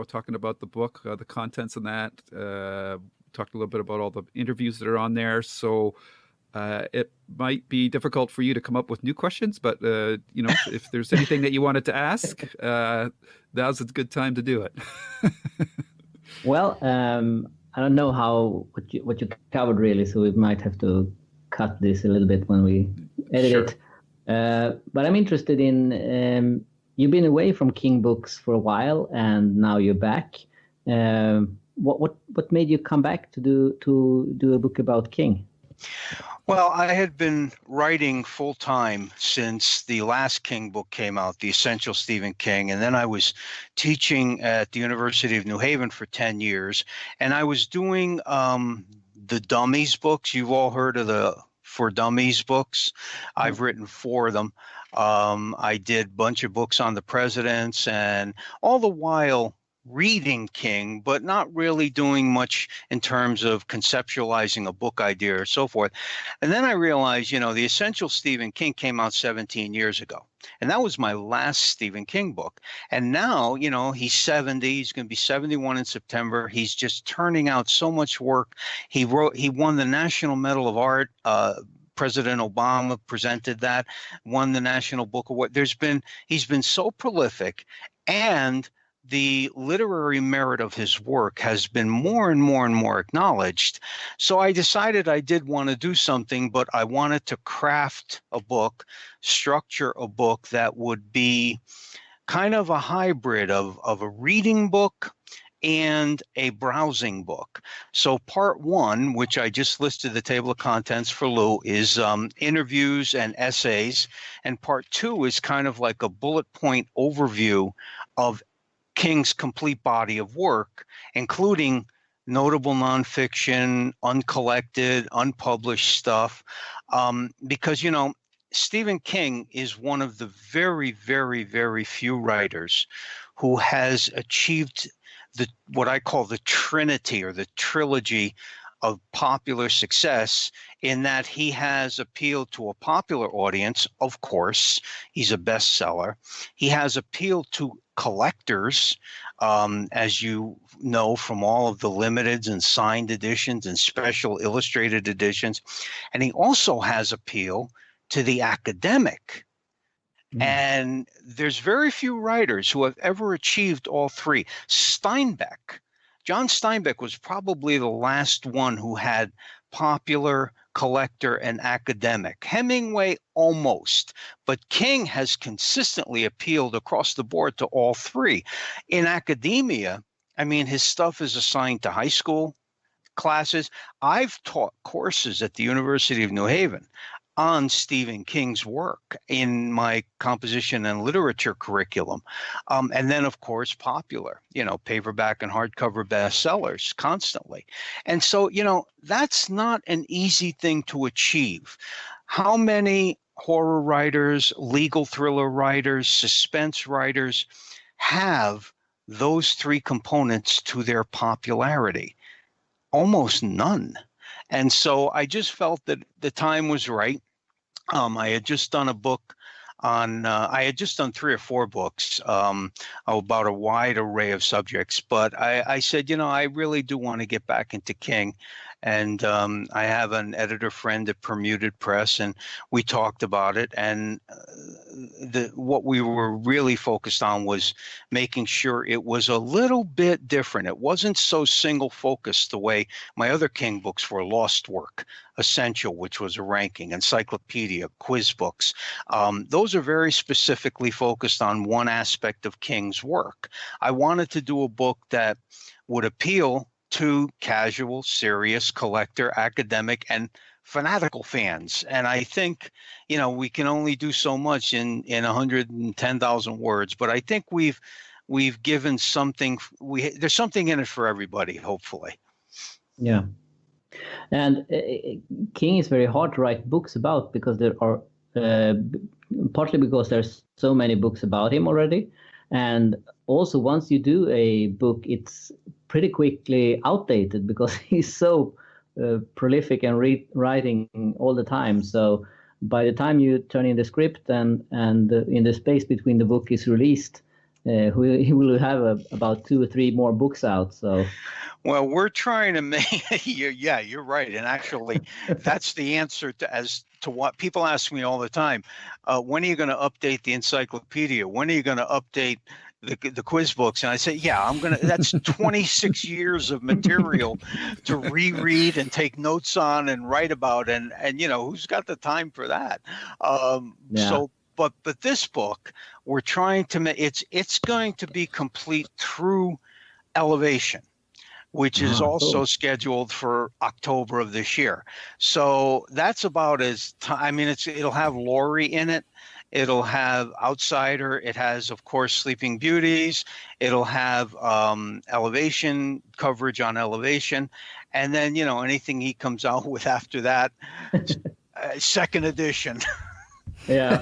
talking about the book, the contents in that. Talked a little bit about all the interviews that are on there. So it might be difficult for you to come up with new questions, but if there's anything that you wanted to ask, now's a good time to do it. Well, I don't know what you covered really, so we might have to cut this a little bit when we edit Sure. it. But I'm interested in, you've been away from King books for a while, and now you're back. What made you come back to do a book about King? Well, I had been writing full time since the last King book came out, The Essential Stephen King. And then I was teaching at the University of New Haven for 10 years. And I was doing the Dummies books. You've all heard of the For Dummies books. I've written 4 of them. I did a bunch of books on the presidents, and all the while reading King, but not really doing much in terms of conceptualizing a book idea or so forth. And then I realized, The Essential Stephen King came out 17 years ago. And that was my last Stephen King book. And now, he's 70, he's going to be 71 in September. He's just turning out so much work. He won the National Medal of Art. President Obama presented that, won the National Book Award. He's been so prolific, and the literary merit of his work has been more and more and more acknowledged. So I decided I did want to do something, but I wanted to craft a book, structure a book that would be kind of a hybrid of a reading book and a browsing book. So part 1, which I just listed the table of contents for Lou, is interviews and essays. And part 2 is kind of like a bullet point overview of King's complete body of work, including notable nonfiction, uncollected, unpublished stuff. Because, Stephen King is one of the very, very, very few writers who has achieved what I call the trinity or the trilogy of popular success, in that he has appealed to a popular audience. Of course, he's a bestseller. He has appealed to collectors, as you know, from all of the limiteds and signed editions and special illustrated editions. And he also has appeal to the academic. And there's very few writers who have ever achieved all 3. John Steinbeck was probably the last one who had popular, collector, and academic. Hemingway almost, but King has consistently appealed across the board to all 3. In academia, his stuff is assigned to high school classes. I've taught courses at the University of New Haven on Stephen King's work in my composition and literature curriculum. And then, of course, popular, paperback and hardcover bestsellers constantly. And so, that's not an easy thing to achieve. How many horror writers, legal thriller writers, suspense writers have those 3 components to their popularity? Almost none. And so I just felt that the time was right. I had just done a book on, I had just done 3 or 4 books about a wide array of subjects. But I said, I really do want to get back into King. And I have an editor friend at Permuted Press, and we talked about it. And what we were really focused on was making sure it was a little bit different. It wasn't so single focused the way my other King books were. Lost Work, Essential, which was a ranking, Encyclopedia, quiz books. Those are very specifically focused on one aspect of King's work. I wanted to do a book that would appeal to casual, serious, collector, academic, and fanatical fans. And I think, we can only do so much in 110,000 words, but I think we've given something. There's something in it for everybody, hopefully. Yeah. And King is very hard to write books about, because there are partly because there's so many books about him already, and also once you do a book, it's pretty quickly outdated because he's so prolific and writing all the time. So by the time you turn in the script and in the space between the book is released, he will have about 2 or 3 more books out. So, well, we're trying to make. Yeah, you're right, and actually, that's the answer to what people ask me all the time. When are you going to update the encyclopedia? When are you going to update the quiz books, and I say, yeah, that's 26 years of material to reread and take notes on and write about, and who's got the time for that? So, but this book, we're trying to make it's going to be complete through Elevation, which is also scheduled for October of this year. So that's about it'll have Laurie in it. It'll have Outsider. It has, of course, Sleeping Beauties. It'll have Elevation coverage on Elevation. And then, anything he comes out with after that, second edition. Yeah.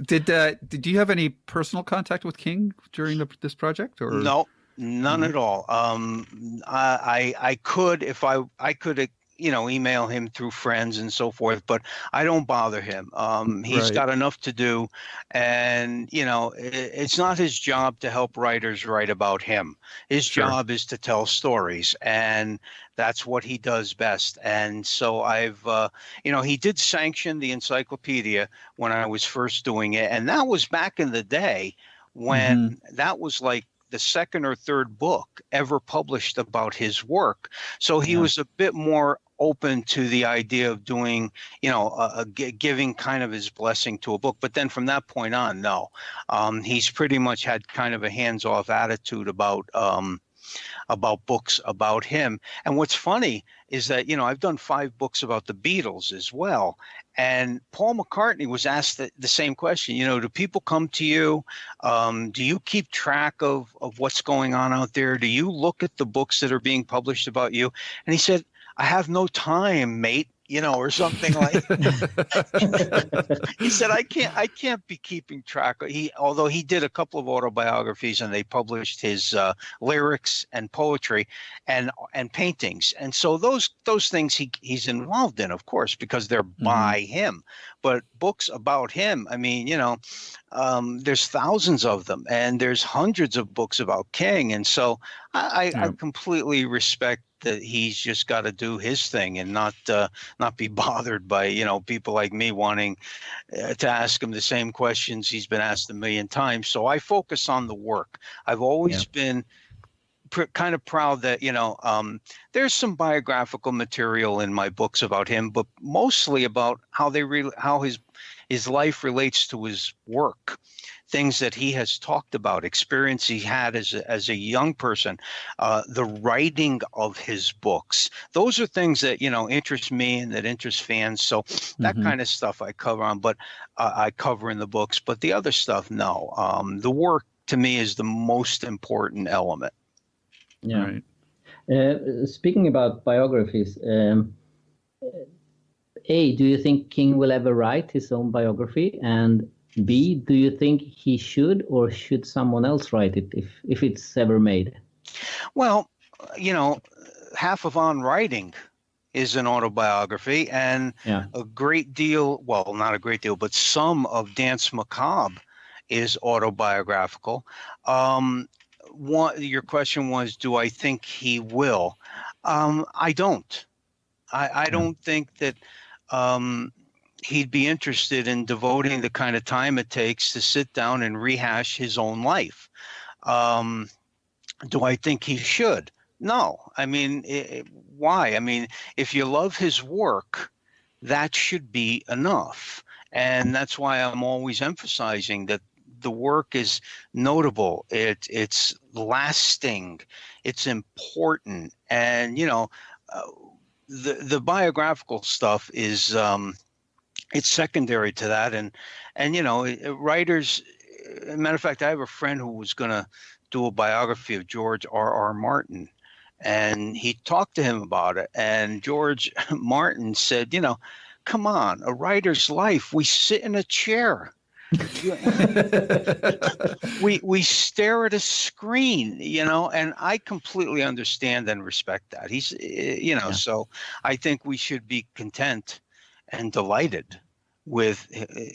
Did you have any personal contact with King during this project? Or no, none at all. I could if I could email him through friends and so forth, but I don't bother him. He's got enough to do, and it's not his job to help writers write about him. His job is to tell stories, and that's what he does best. And so he did sanction the encyclopedia when I was first doing it, and that was back in the day when that was like the second or third book ever published about his work. So he was a bit more open to the idea of doing, giving kind of his blessing to a book. But then from that point on, no, he's pretty much had kind of a hands-off attitude about books about him. And what's funny is that, I've done 5 books about the Beatles as well. And Paul McCartney was asked the same question, do people come to you? Do you keep track of what's going on out there? Do you look at the books that are being published about you? And he said, I have no time, mate, or something like. He said, I can't be keeping track. Although he did a couple of autobiographies, and they published his lyrics and poetry and paintings, and so those things he's involved in, of course, because they're by him. But books about him, there's thousands of them, and there's hundreds of books about King, and so I completely respect that he's just got to do his thing and not be bothered by people like me wanting to ask him the same questions he's been asked a million times. So I focus on the work. I've always been kind of proud that there's some biographical material in my books about him, but mostly about how his life relates to his work. Things that he has talked about, experience he had as a young person, the writing of his books. Those are things that, interest me and that interest fans. So that kind of stuff I cover on, but I cover in the books. But the other stuff, no. The work to me is the most important element. Yeah. Right. Speaking about biographies, A, do you think King will ever write his own biography? And B, do you think he should, or should someone else write it if it's ever made? Well, half of On Writing is an autobiography, and a great deal, well, not a great deal, but some of Dance Macabre is autobiographical. Your question was, do I think he will? I don't. I don't think that he'd be interested in devoting the kind of time it takes to sit down and rehash his own life. Do I think he should? No. Why? If you love his work, that should be enough. And that's why I'm always emphasizing that the work is notable. It's lasting. It's important. And, the biographical stuff is it's secondary to that. And writers, as a matter of fact, I have a friend who was going to do a biography of George R.R. Martin, and he talked to him about it. And George Martin said, come on, a writer's life, we sit in a chair. we stare at a screen, and I completely understand and respect that. He's, so I think we should be content and delighted with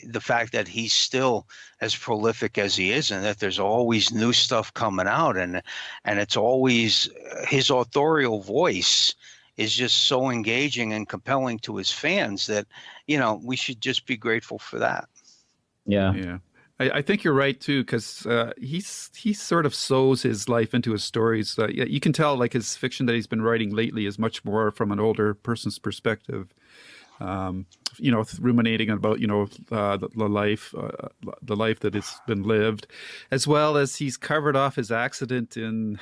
the fact that he's still as prolific as he is, and that there's always new stuff coming out, and it's always his authorial voice is just so engaging and compelling to his fans that we should just be grateful for that. Yeah. I think you're right too, because he sort of sews his life into his stories. Yeah, you can tell like his fiction that he's been writing lately is much more from an older person's perspective. Ruminating about the life that has been lived, as well as he's covered off his accident in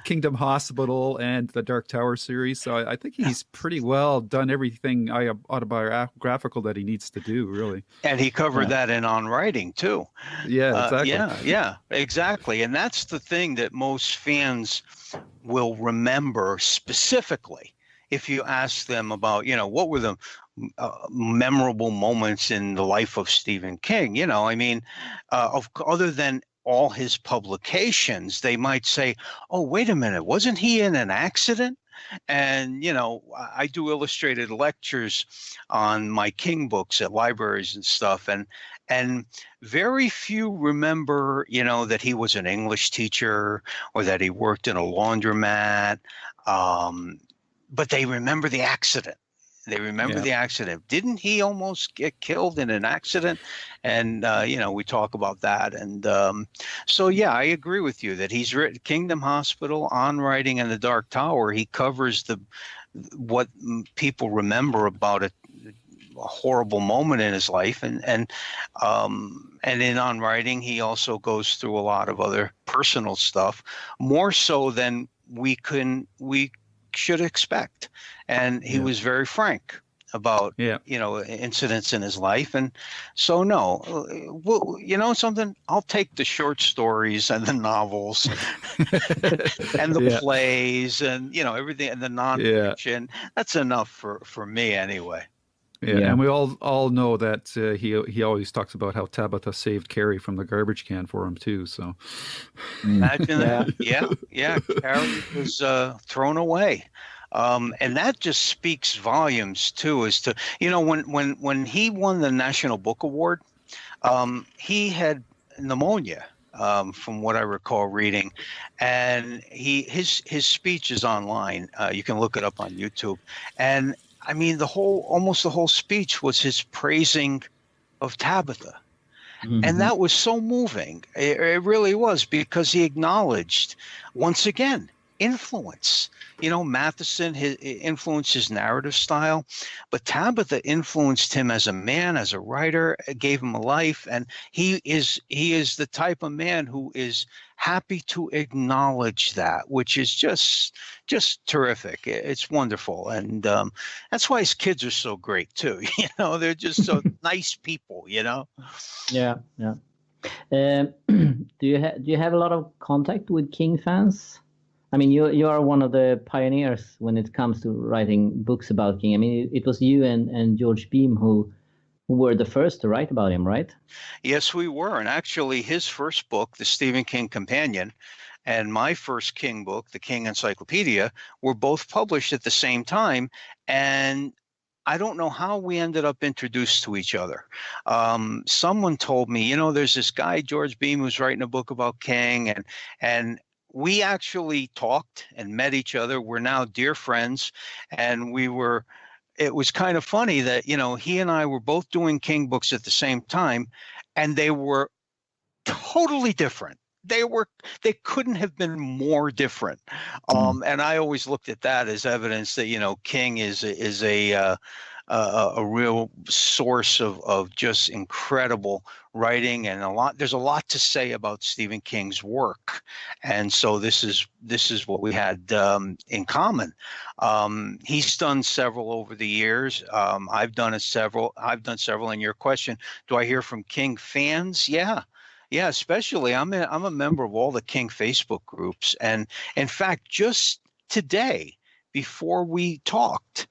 Kingdom Hospital and the Dark Tower series. So I think he's pretty well done everything autobiographical that he needs to do, really. And he covered that in On Writing too. Yeah, exactly. Yeah, exactly. And that's the thing that most fans will remember specifically. If you ask them about, what were the memorable moments in the life of Stephen King, other than all his publications, they might say, oh, wait a minute, wasn't he in an accident? And, I do illustrated lectures on my King books at libraries and stuff. And very few remember, that he was an English teacher or that he worked in a laundromat. But they remember the accident. They remember the accident. Didn't he almost get killed in an accident? And, we talk about that. And so, yeah, I agree with you that he's written Kingdom Hospital, On Writing, and the Dark Tower. He covers what people remember about a horrible moment in his life. And in On Writing, he also goes through a lot of other personal stuff, more so than we should expect. And he was very frank about incidents in his life. And so something, I'll take the short stories and the novels and the plays and everything and the nonfiction. That's enough for me anyway. Yeah, and we all know that he always talks about how Tabitha saved Carrie from the garbage can for him too. So imagine that. Yeah. Carrie was thrown away, and that just speaks volumes too. As to when he won the National Book Award, he had pneumonia. From what I recall reading, and his speech is online. You can look it up on YouTube, and I mean, almost the whole speech was his praising of Tabitha. Mm-hmm. And that was so moving. It really was, because he acknowledged, once again, influence. Matheson influenced his narrative style, but Tabitha influenced him as a man, as a writer, gave him a life. And he is the type of man who is happy to acknowledge that, which is just terrific. It's wonderful. And that's why his kids are so great too. They're just so nice people, Yeah. Do you have a lot of contact with King fans? I mean, you are one of the pioneers when it comes to writing books about King. I mean, it was you and George Beam who were the first to write about him, right? Yes, we were. And actually, his first book, The Stephen King Companion, and my first King book, The King Encyclopedia, were both published at the same time. And I don't know how we ended up introduced to each other. Someone told me, there's this guy, George Beam, who's writing a book about King, and we actually talked and met each other. We're now dear friends, and it was kind of funny that, he and I were both doing King books at the same time, and they were totally different. They couldn't have been more different. And I always looked at that as evidence that, King is a real source of just incredible writing, and there's a lot to say about Stephen King's work. And so this is what we had in common. He's done several over the years. I've done several. And your question, do I hear from King fans? Yeah, especially I'm a member of all the King Facebook groups. And in fact, just today, before we talked,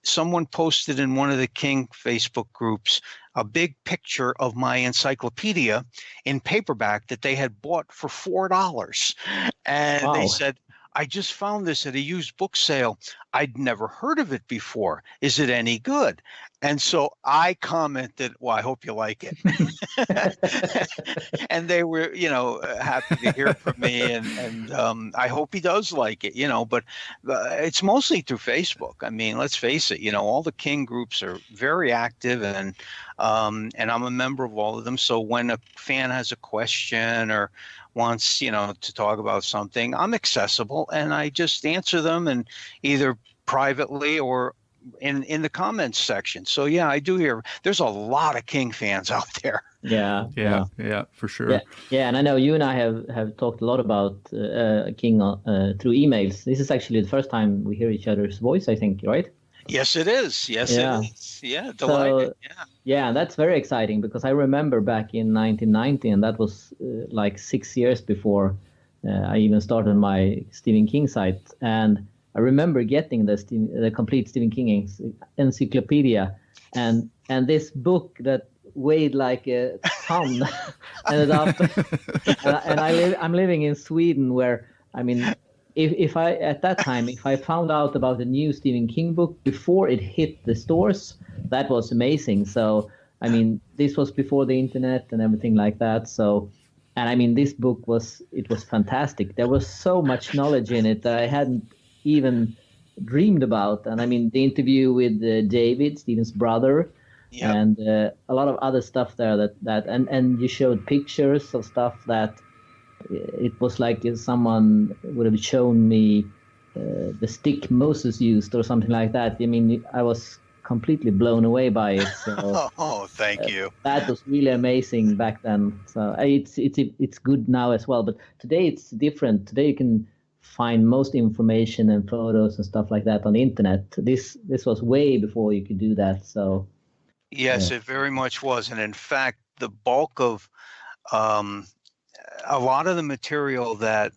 someone posted in one of the King Facebook groups a big picture of my encyclopedia in paperback that they had bought for $4. And They said, I just found this at a used book sale. I'd never heard of it before. Is it any good? And so I commented, well, I hope you like it. And they were, happy to hear from me. And I hope he does like it, but it's mostly through Facebook. I mean, let's face it, all the King groups are very active, and I'm a member of all of them. So when a fan has a question or wants, to talk about something, I'm accessible and I just answer them, and either privately or in the comments section. So yeah, I do hear there's a lot of King fans out there. Yeah, for sure. Yeah, and I know you and I have talked a lot about King through emails. This is actually the first time we hear each other's voice, I think, right? Yes, it is. It is. Yeah, delighted. Yeah, that's very exciting, because I remember back in 1990, and that was like 6 years before I even started my Stephen King site. And I remember getting the complete Stephen King Encyclopedia, and this book that weighed like a ton ended up. and I'm living in Sweden, where, I mean, if I at that time, if I found out about a new Stephen King book before it hit the stores, that was amazing. So I mean, this was before the internet and everything like that. So, and I mean, this book was fantastic. There was so much knowledge in it that I hadn't even dreamed about. And I mean, the interview with David, Stephen's brother, and a lot of other stuff there and you showed pictures of stuff that it was like if someone would have shown me the stick Moses used or something like that. I mean, I was completely blown away by it. So, thank you. That was really amazing back then. So it's good now as well. But today it's different. Today you can find most information and photos and stuff like that on the internet. This was way before you could do that. So yes, it very much was. And in fact, the bulk of a lot of the material that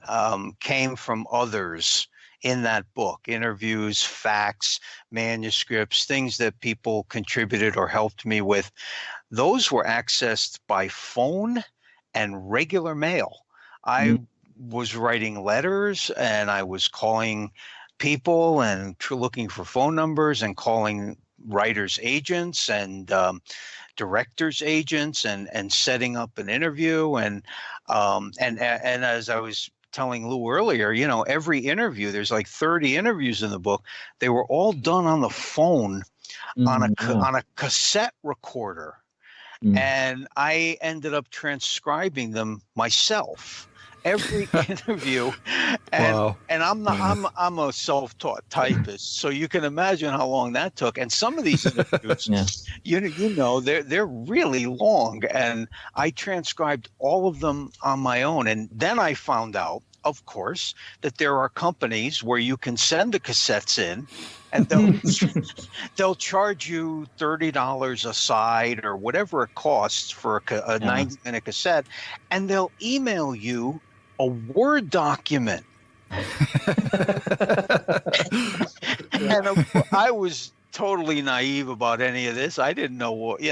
came from others in that book, interviews, facts, manuscripts, things that people contributed or helped me with, those were accessed by phone and regular mail. I was writing letters, and I was calling people and looking for phone numbers and calling writers' agents and directors' agents and setting up an interview. And as I was telling Lou earlier, every interview, there's like 30 interviews in the book. They were all done on the phone on a cassette recorder. And I ended up transcribing them myself, every interview. And I'm a self-taught typist, so you can imagine how long that took. And some of these interviews, they're really long, and I transcribed all of them on my own. And then I found out, of course, that there are companies where you can send the cassettes in, and they'll charge you $30 a side or whatever it costs for a 90-minute cassette, and they'll email you a Word document. And I was totally naive about any of this. I didn't know what,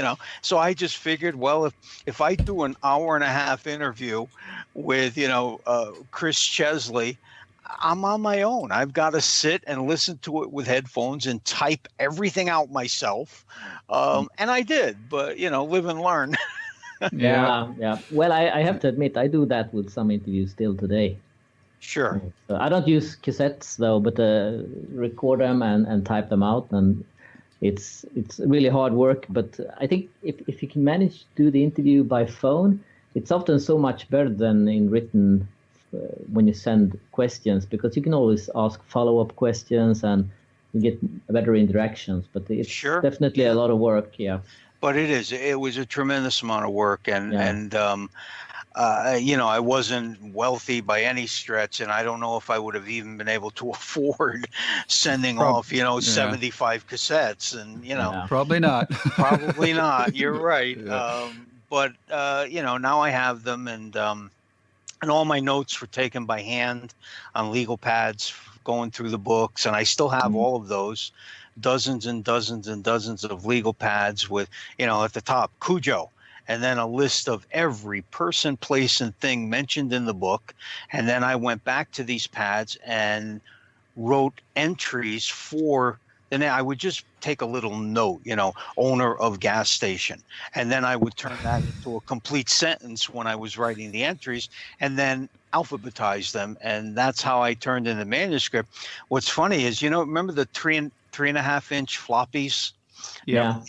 so I just figured, well, if I do an hour-and-a-half interview with, Chris Chesley, I'm on my own. I've got to sit and listen to it with headphones and type everything out myself. And I did, but, live and learn. Yeah. Well, I have to admit, I do that with some interviews still today. Sure. So I don't use cassettes though, but record them and type them out, and it's really hard work. But I think if you can manage to do the interview by phone, it's often so much better than in written when you send questions, because you can always ask follow-up questions and you get better interactions. But it's definitely a lot of work. Yeah. But it was a tremendous amount of work, and I wasn't wealthy by any stretch, and I don't know if I would have even been able to afford sending off, 75 cassettes, and probably not. Probably not. You're right. But now I have them, and all my notes were taken by hand on legal pads going through the books, and I still have all of those. Dozens and dozens and dozens of legal pads with, at the top, Cujo. and then a list of every person, place, and thing mentioned in the book. And then I went back to these pads and wrote entries for. Then I would just take a little note, owner of gas station. And then I would turn that into a complete sentence when I was writing the entries, and then alphabetize them. And that's how I turned in the manuscript. What's funny is, remember the 3.5 inch floppies? Yeah.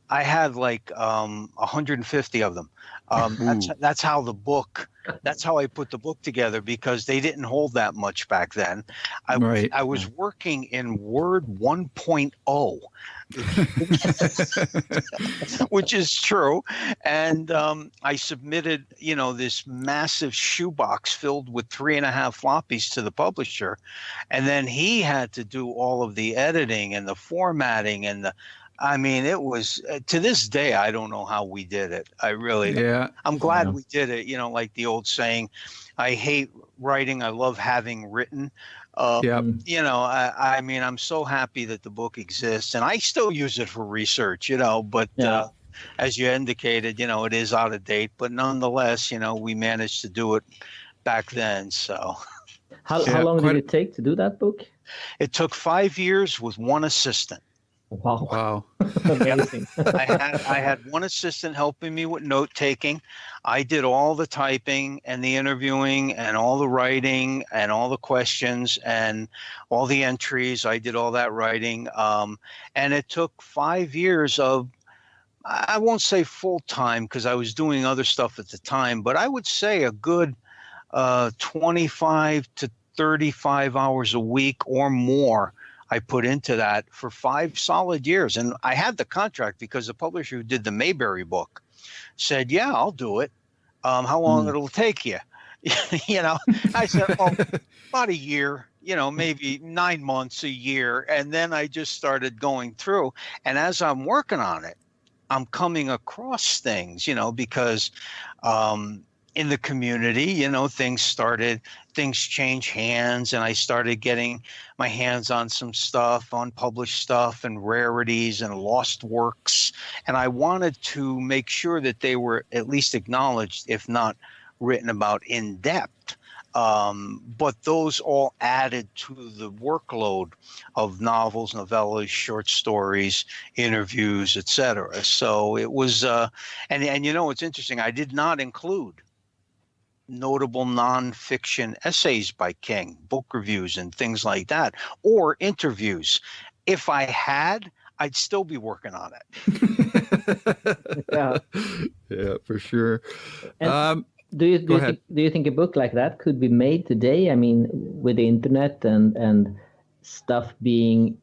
I had like 150 of them. That's how I put the book together, because they didn't hold that much back then. I was working in Word 1.0, which is true. And I submitted, this massive shoebox filled with 3.5 floppies to the publisher. And then he had to do all of the editing and the formatting and it was, to this day, I don't know how we did it. I'm glad we did it. Like the old saying, I hate writing, I love having written. I'm so happy that the book exists, and I still use it for research, but as you indicated, it is out of date, but nonetheless, we managed to do it back then. So how long did it take to do that book? It took 5 years with one assistant. Wow. Amazing. I had one assistant helping me with note taking. I did all the typing and the interviewing and all the writing and all the questions and all the entries. I did all that writing. And it took 5 years of, I won't say full time because I was doing other stuff at the time, but I would say a good 25 to 35 hours a week or more I put into that for 5 solid years. And I had the contract because the publisher who did the Mayberry book said, yeah, I'll do it. How long it'll take you? I said, about a year, maybe 9 months, a year. And then I just started going through. And as I'm working on it, I'm coming across things, because in the community, things change hands, and I started getting my hands on some stuff, unpublished stuff and rarities and lost works. And I wanted to make sure that they were at least acknowledged, if not written about in depth. But those all added to the workload of novels, novellas, short stories, interviews, etc. So it was, and it's interesting. I did not include notable nonfiction essays by King, book reviews and things like that, or interviews. If I had, I'd still be working on it. Yeah, for sure. Do you think a book like that could be made today? I mean, with the internet and stuff being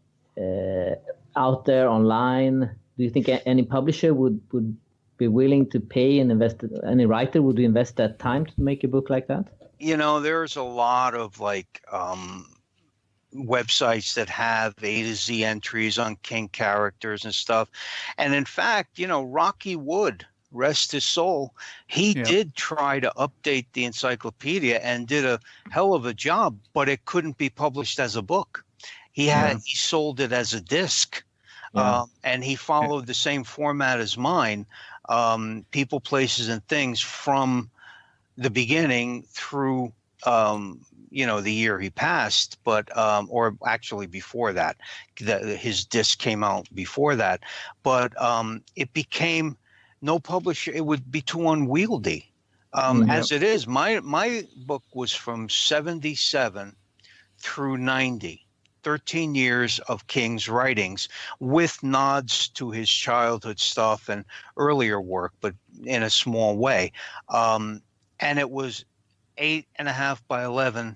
out there online, do you think any publisher would be willing to pay and invest? Any writer would invest that time to make a book like that? There's a lot of websites that have A to Z entries on King characters and stuff. And in fact, Rocky Wood, rest his soul, he did try to update the encyclopedia and did a hell of a job, but it couldn't be published as a book. He sold it as a disc. And he followed the same format as mine. People, places, and things from the beginning through, the year he passed, but or actually before that, his disc came out before that. But it became no publisher. It would be too unwieldy. As it is, my book was from 77 through 90. 13 years of King's writings with nods to his childhood stuff and earlier work, but in a small way. And it was 8.5 by 11,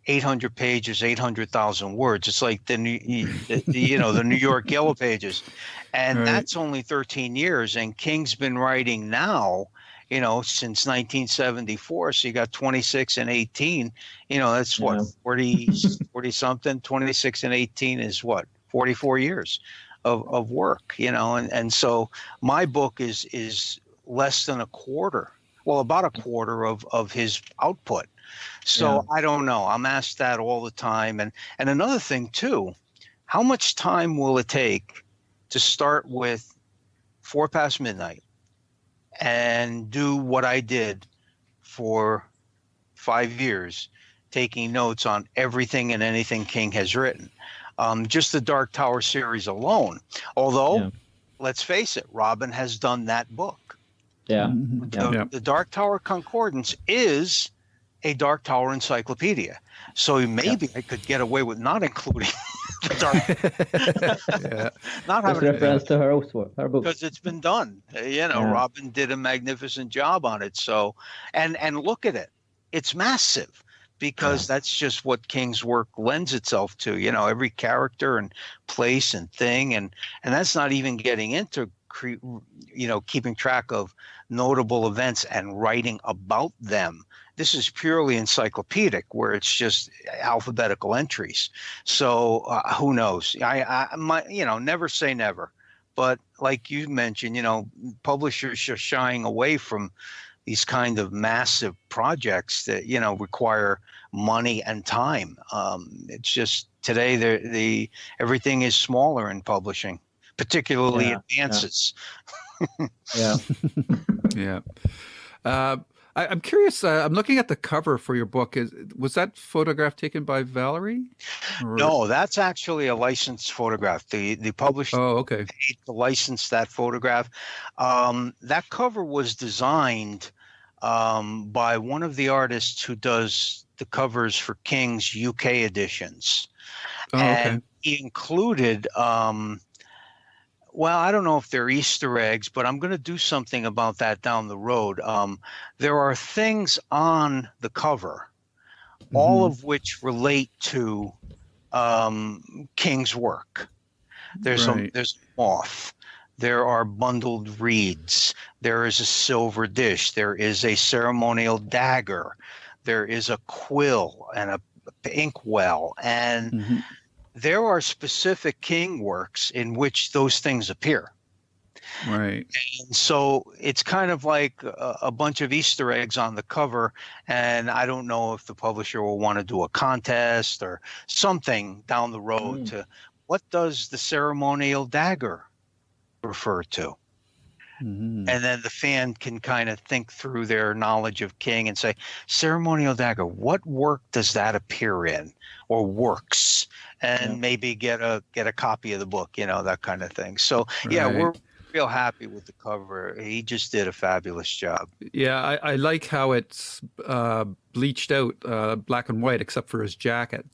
800 pages, 800,000 words. It's like the New York Yellow Pages. And that's only 13 years. And King's been writing now, since 1974. So you got 26 and 18, that's what, 40 something, 26 and 18 is what, 44 years of work, and so my book is less than a quarter, about a quarter of his output. So I don't know. I'm asked that all the time. And another thing too, how much time will it take to start with 4 past midnight and do what I did for 5 years, taking notes on everything and anything King has written. Just the Dark Tower series alone. Although, let's face it, Robin has done that book. Yeah. The Dark Tower Concordance is a Dark Tower encyclopedia. So maybe I could get away with not including the Dark not having reference to her book. Because it's been done. Robin did a magnificent job on it. So and look at it. It's massive, because that's just what King's work lends itself to. Every character and place and thing, and that's not even getting into keeping track of notable events and writing about them. This is purely encyclopedic, where it's just alphabetical entries. So who knows? Never say never. But like you mentioned, publishers are shying away from these kind of massive projects that require money and time. It's just today everything is smaller in publishing, particularly advances. I'm curious. I'm looking at the cover for your book. Was that photograph taken by Valerie? No, that's actually a licensed photograph. The publisher paid to license that photograph. That cover was designed by one of the artists who does the covers for King's UK editions. And he included well, I don't know if they're Easter eggs, but I'm going to do something about that down the road. There are things on the cover, all of which relate to King's work. There's a moth. There are bundled reeds. There is a silver dish. There is a ceremonial dagger. There is a quill and a inkwell. And there are specific King works in which those things appear. Right. And so it's kind of like a bunch of Easter eggs on the cover. And I don't know if the publisher will want to do a contest or something down the road to what does the ceremonial dagger refer to? And then the fan can kind of think through their knowledge of King and say, ceremonial dagger, what work does that appear in, or works? And maybe get a copy of the book, that kind of thing. So we're real happy with the cover. He just did a fabulous job. Yeah, I like how it's bleached out black and white, except for his jacket,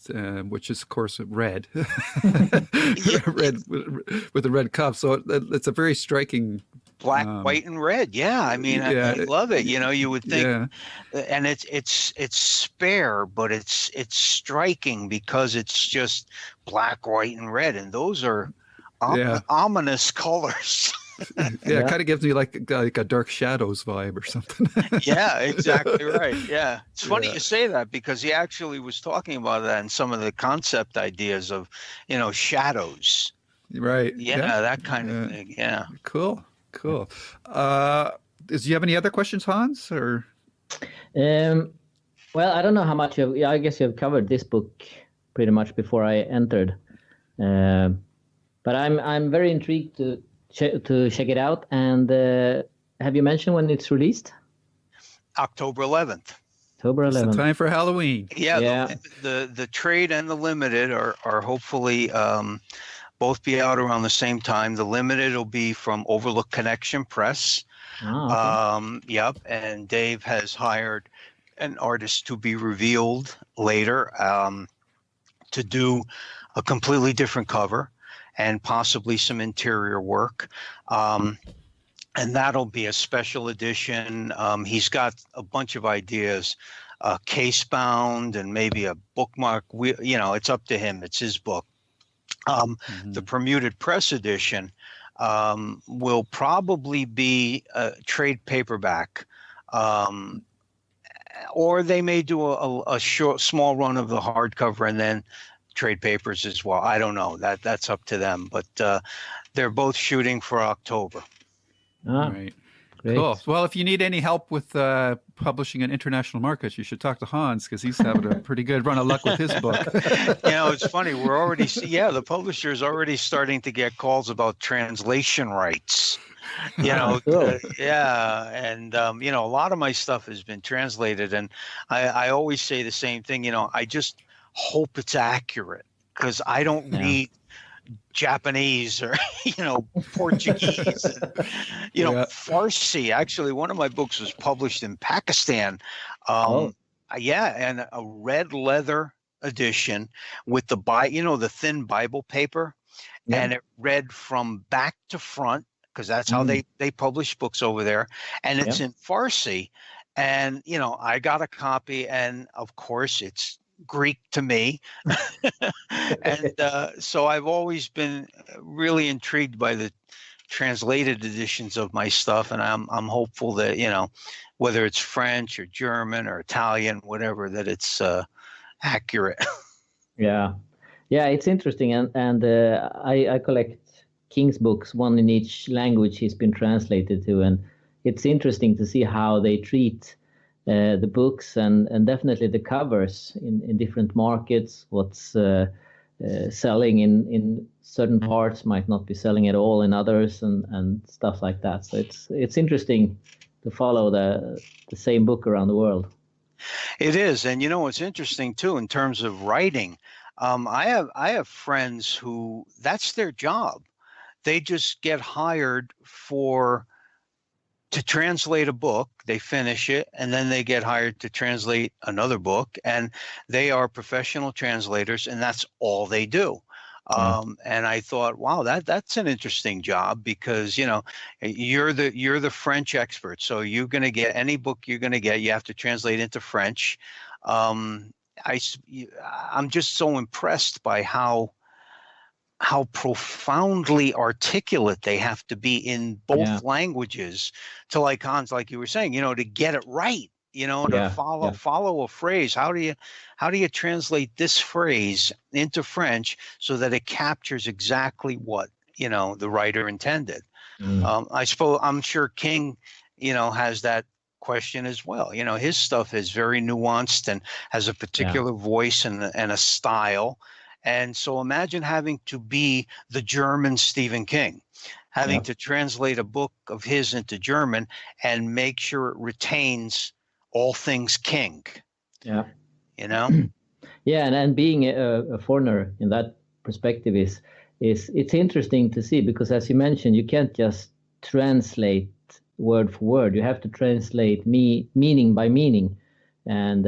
which is of course red, red with the red cuff. So it's a very striking. Black, white, and red. Yeah, I mean, I love it. You would think, and it's spare, but it's striking because it's just black, white, and red, and those are ominous colors. It kind of gives me like a Dark Shadows vibe or something. Yeah, exactly right. Yeah, it's funny you say that, because he actually was talking about that in some of the concept ideas of, shadows. Right. Yeah, that kind of thing. Yeah. Cool. Do you have any other questions, Hans? Or well, I don't know how much I guess you've covered this book pretty much before I entered, but I'm very intrigued to check it out. And have you mentioned when it's released? October 11th. October 11th. It's time for Halloween. Yeah. The trade and the limited are hopefully both be out around the same time. The limited will be from Overlook Connection Press. Yep. And Dave has hired an artist to be revealed later to do a completely different cover and possibly some interior work. And that'll be a special edition. He's got a bunch of ideas, case bound and maybe a bookmark. It's up to him. It's his book. The Permuted Press edition will probably be a trade paperback, or they may do a small run of the hardcover and then trade papers as well. I don't know. That's up to them, but they're both shooting for October. Right. Great. Cool. Well, if you need any help with publishing in international markets, you should talk to Hans, because he's having a pretty good run of luck with his book. It's funny. We're already, the publisher is already starting to get calls about translation rights. Cool. Yeah, and a lot of my stuff has been translated, and I always say the same thing. I just hope it's accurate because I don't Yeah. read Japanese or Portuguese, and, Yeah. Farsi. Actually, one of my books was published in Pakistan. Oh. Yeah, and a red leather edition with the thin Bible paper, Yeah. and it read from back to front because that's how Mm. they publish books over there, and it's Yeah. in Farsi. And I got a copy, and of course it's Greek to me. And so I've always been really intrigued by the translated editions of my stuff, and I'm hopeful that whether it's French or German or Italian, whatever, that it's accurate. Yeah. Yeah, it's interesting, and I collect King's books, one in each language he's been translated to, and it's interesting to see how they treat the books and definitely the covers in different markets. What's selling in certain parts might not be selling at all in others, and stuff like that. So it's interesting to follow the same book around the world. It is, and it's interesting too in terms of writing. I have friends who that's their job. They just get hired to translate a book. They finish it, and then they get hired to translate another book, and they are professional translators, and that's all they do. And I thought, wow, that's an interesting job because you're the French expert, so you're going to get any book you're going to get, you have to translate into French. I'm just so impressed by how profoundly articulate they have to be in both languages to, like Hans, like you were saying, to get it right, to follow a phrase. How do you translate this phrase into French so that it captures exactly what, the writer intended? I'm sure King, has that question as well. His stuff is very nuanced and has a particular voice and a style. And so imagine having to be the German Stephen King, having to translate a book of his into German and make sure it retains all things King. Yeah. Yeah, and being a foreigner in that perspective is it's interesting to see, because as you mentioned, you can't just translate word for word. You have to translate meaning by meaning, and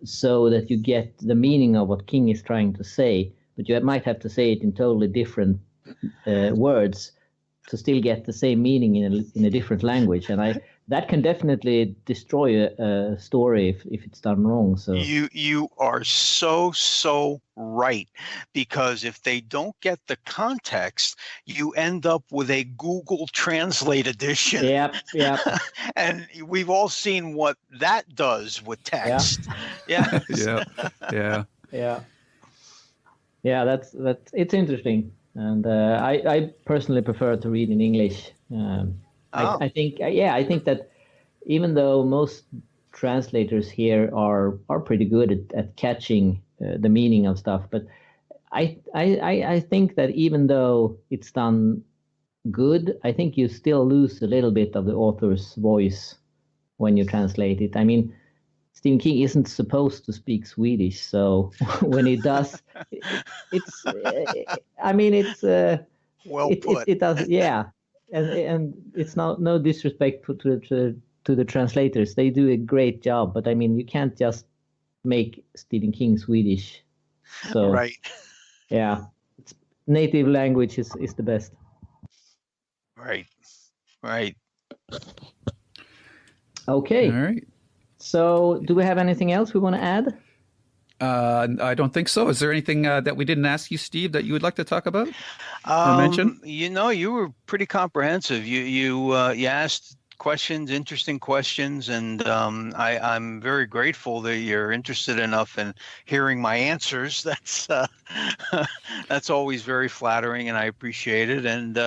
so that you get the meaning of what King is trying to say, but you might have to say it in totally different words to still get the same meaning in a different language. And that can definitely destroy a story if it's done wrong. So you are so right, because if they don't get the context, you end up with a Google Translate edition. Yep. And we've all seen what that does with text. Yeah. That's it's interesting, and I personally prefer to read in English. I think that even though most translators here are pretty good at catching the meaning of stuff, but I think that even though it's done good, I think you still lose a little bit of the author's voice when you translate it. I mean, Stephen King isn't supposed to speak Swedish, so when he does, it's well put. It does, and it's no disrespect to the translators. They do a great job, but I mean, you can't just make Stephen King Swedish. So right. Yeah, native language is the best. Right. Okay. All right. So, do we have anything else we want to add? I don't think so. Is there anything that we didn't ask you, Steve, that you would like to talk about or mention? You were pretty comprehensive. You asked questions, interesting questions, and I'm very grateful that you're interested enough in hearing my answers. That's always very flattering, and I appreciate it. And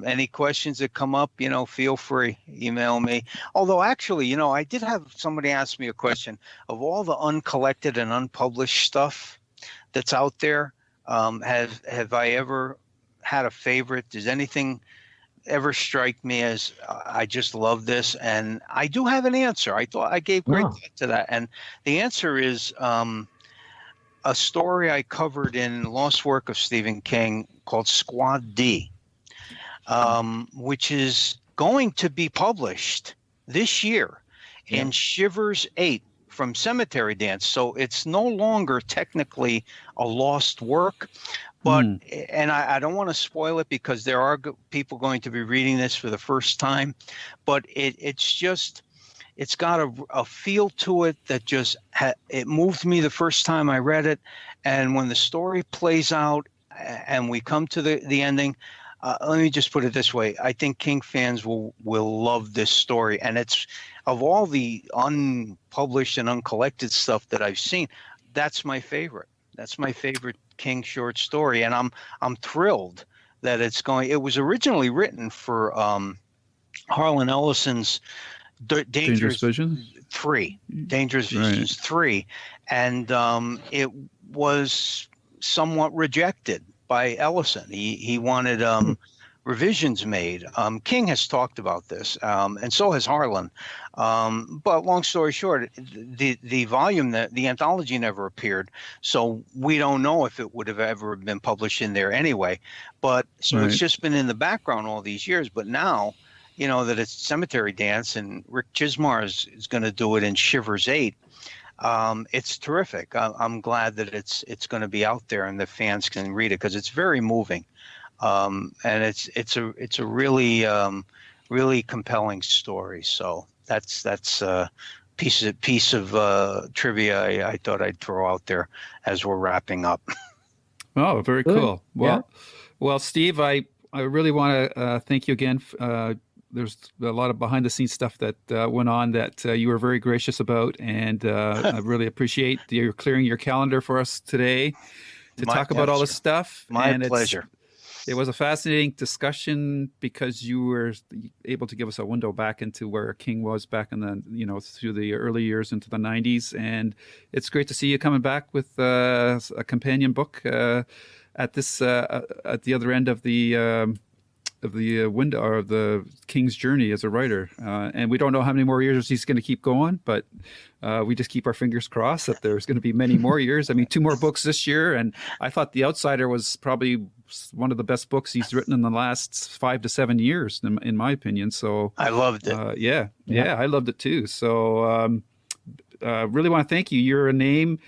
any questions that come up, feel free, email me. Although actually, I did have somebody ask me a question of all the uncollected and unpublished stuff that's out there. Have I ever had a favorite? Does anything ever strike me as I just love this? And I do have an answer. I thought I gave great thought to that. And the answer is a story I covered in Lost Work of Stephen King called Squad D, which is going to be published this year in Shivers 8 from Cemetery Dance. So it's no longer technically a lost work. But and I don't want to spoil it because there are people going to be reading this for the first time. But it's got a feel to it that just it moved me the first time I read it. And when the story plays out and we come to the ending, let me just put it this way. I think King fans will love this story. And it's, of all the unpublished and uncollected stuff that I've seen, that's my favorite. That's my favorite King short story. And I'm thrilled that it was originally written for Harlan Ellison's Dangerous Visions 3, Dangerous Visions 3, and it was somewhat rejected by Ellison. He wanted revisions made. King has talked about this, and so has Harlan. But long story short, the volume, the anthology never appeared, so we don't know if it would have ever been published in there anyway. But so it's just been in the background all these years. But now, you know, that it's Cemetery Dance and Rick Chismar is going to do it in Shivers 8. It's terrific. I'm glad that it's going to be out there and the fans can read it because it's very moving. And it's a really really compelling story. So that's a piece of trivia I thought I'd throw out there as we're wrapping up. Oh, very cool. Well, Steve, I really want to thank you again. There's a lot of behind the scenes stuff that went on that you were very gracious about, and I really appreciate you clearing your calendar for us today to talk about all this stuff. My pleasure. It was a fascinating discussion because you were able to give us a window back into where King was back in the, through the early years into the 90s. And it's great to see you coming back with a companion book at the other end of the window, or of the King's journey as a writer. And we don't know how many more years he's going to keep going, but we just keep our fingers crossed that there's going to be many more years. I mean, 2 more books this year. And I thought The Outsider was probably one of the best books he's written in the last 5 to 7 years, in my opinion. So I loved it. I loved it too. So really want to thank you. You're a name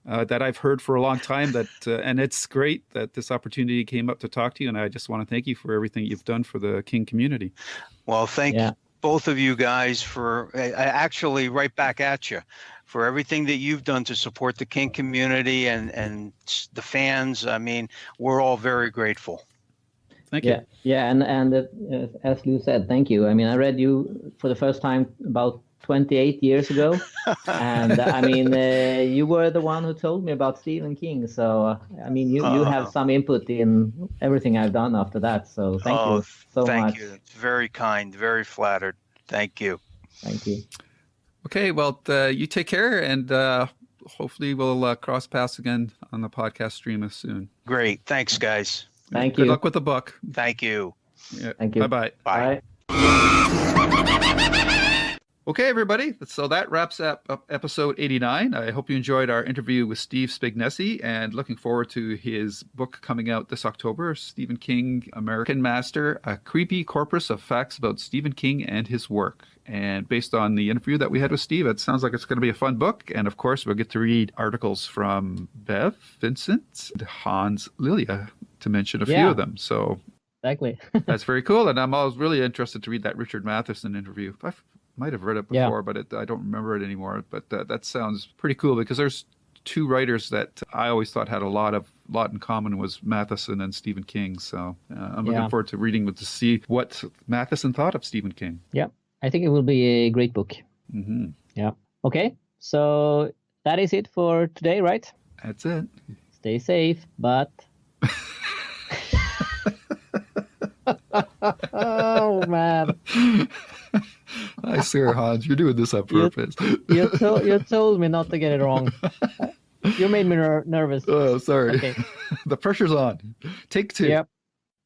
that I've heard for a long time, and it's great that this opportunity came up to talk to you. And I just want to thank you for everything you've done for the King community. Well, thank you, both of you guys, for actually right back at you for everything that you've done to support the King community and the fans. I mean, we're all very grateful. Thank you. Yeah, and as Lou said, thank you. I mean, I read you for the first time about 28 years ago, and I mean, you were the one who told me about Stephen King. So I mean, you have some input in everything I've done after that. So thank you so much. Thank you. It's very kind, very flattered. Thank you. Thank you. Okay, well, you take care, and hopefully we'll cross paths again on the podcast stream soon. Great. Thanks, guys. Thank you. Good luck with the book. Thank you. Yeah. Thank you. Bye-bye. Bye. Okay, everybody. So that wraps up episode 89. I hope you enjoyed our interview with Steve Spignesi, and looking forward to his book coming out this October, Stephen King, American Master, a creepy corpus of facts about Stephen King and his work. And based on the interview that we had with Steve, it sounds like it's going to be a fun book. And of course, we'll get to read articles from Bev, Vincent, Hans, Lilja, to mention a few of them. So exactly. That's very cool. And I'm always really interested to read that Richard Matheson interview. I might have read it before, but I don't remember it anymore. But that sounds pretty cool, because there's 2 writers that I always thought had a lot in common, was Matheson and Stephen King. So I'm looking forward to reading to see what Matheson thought of Stephen King. Yeah, I think it will be a great book. Mm-hmm. Yeah. Okay, so that is it for today, right? That's it. Stay safe, but... Oh, man. I swear, Hans, you're doing this on purpose. You told me not to get it wrong. You made me nervous. Oh, sorry. Okay. The pressure's on. Take 2. Yep.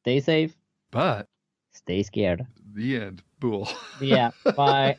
Stay safe. But Stay scared. the end. Bool. Yeah. Bye.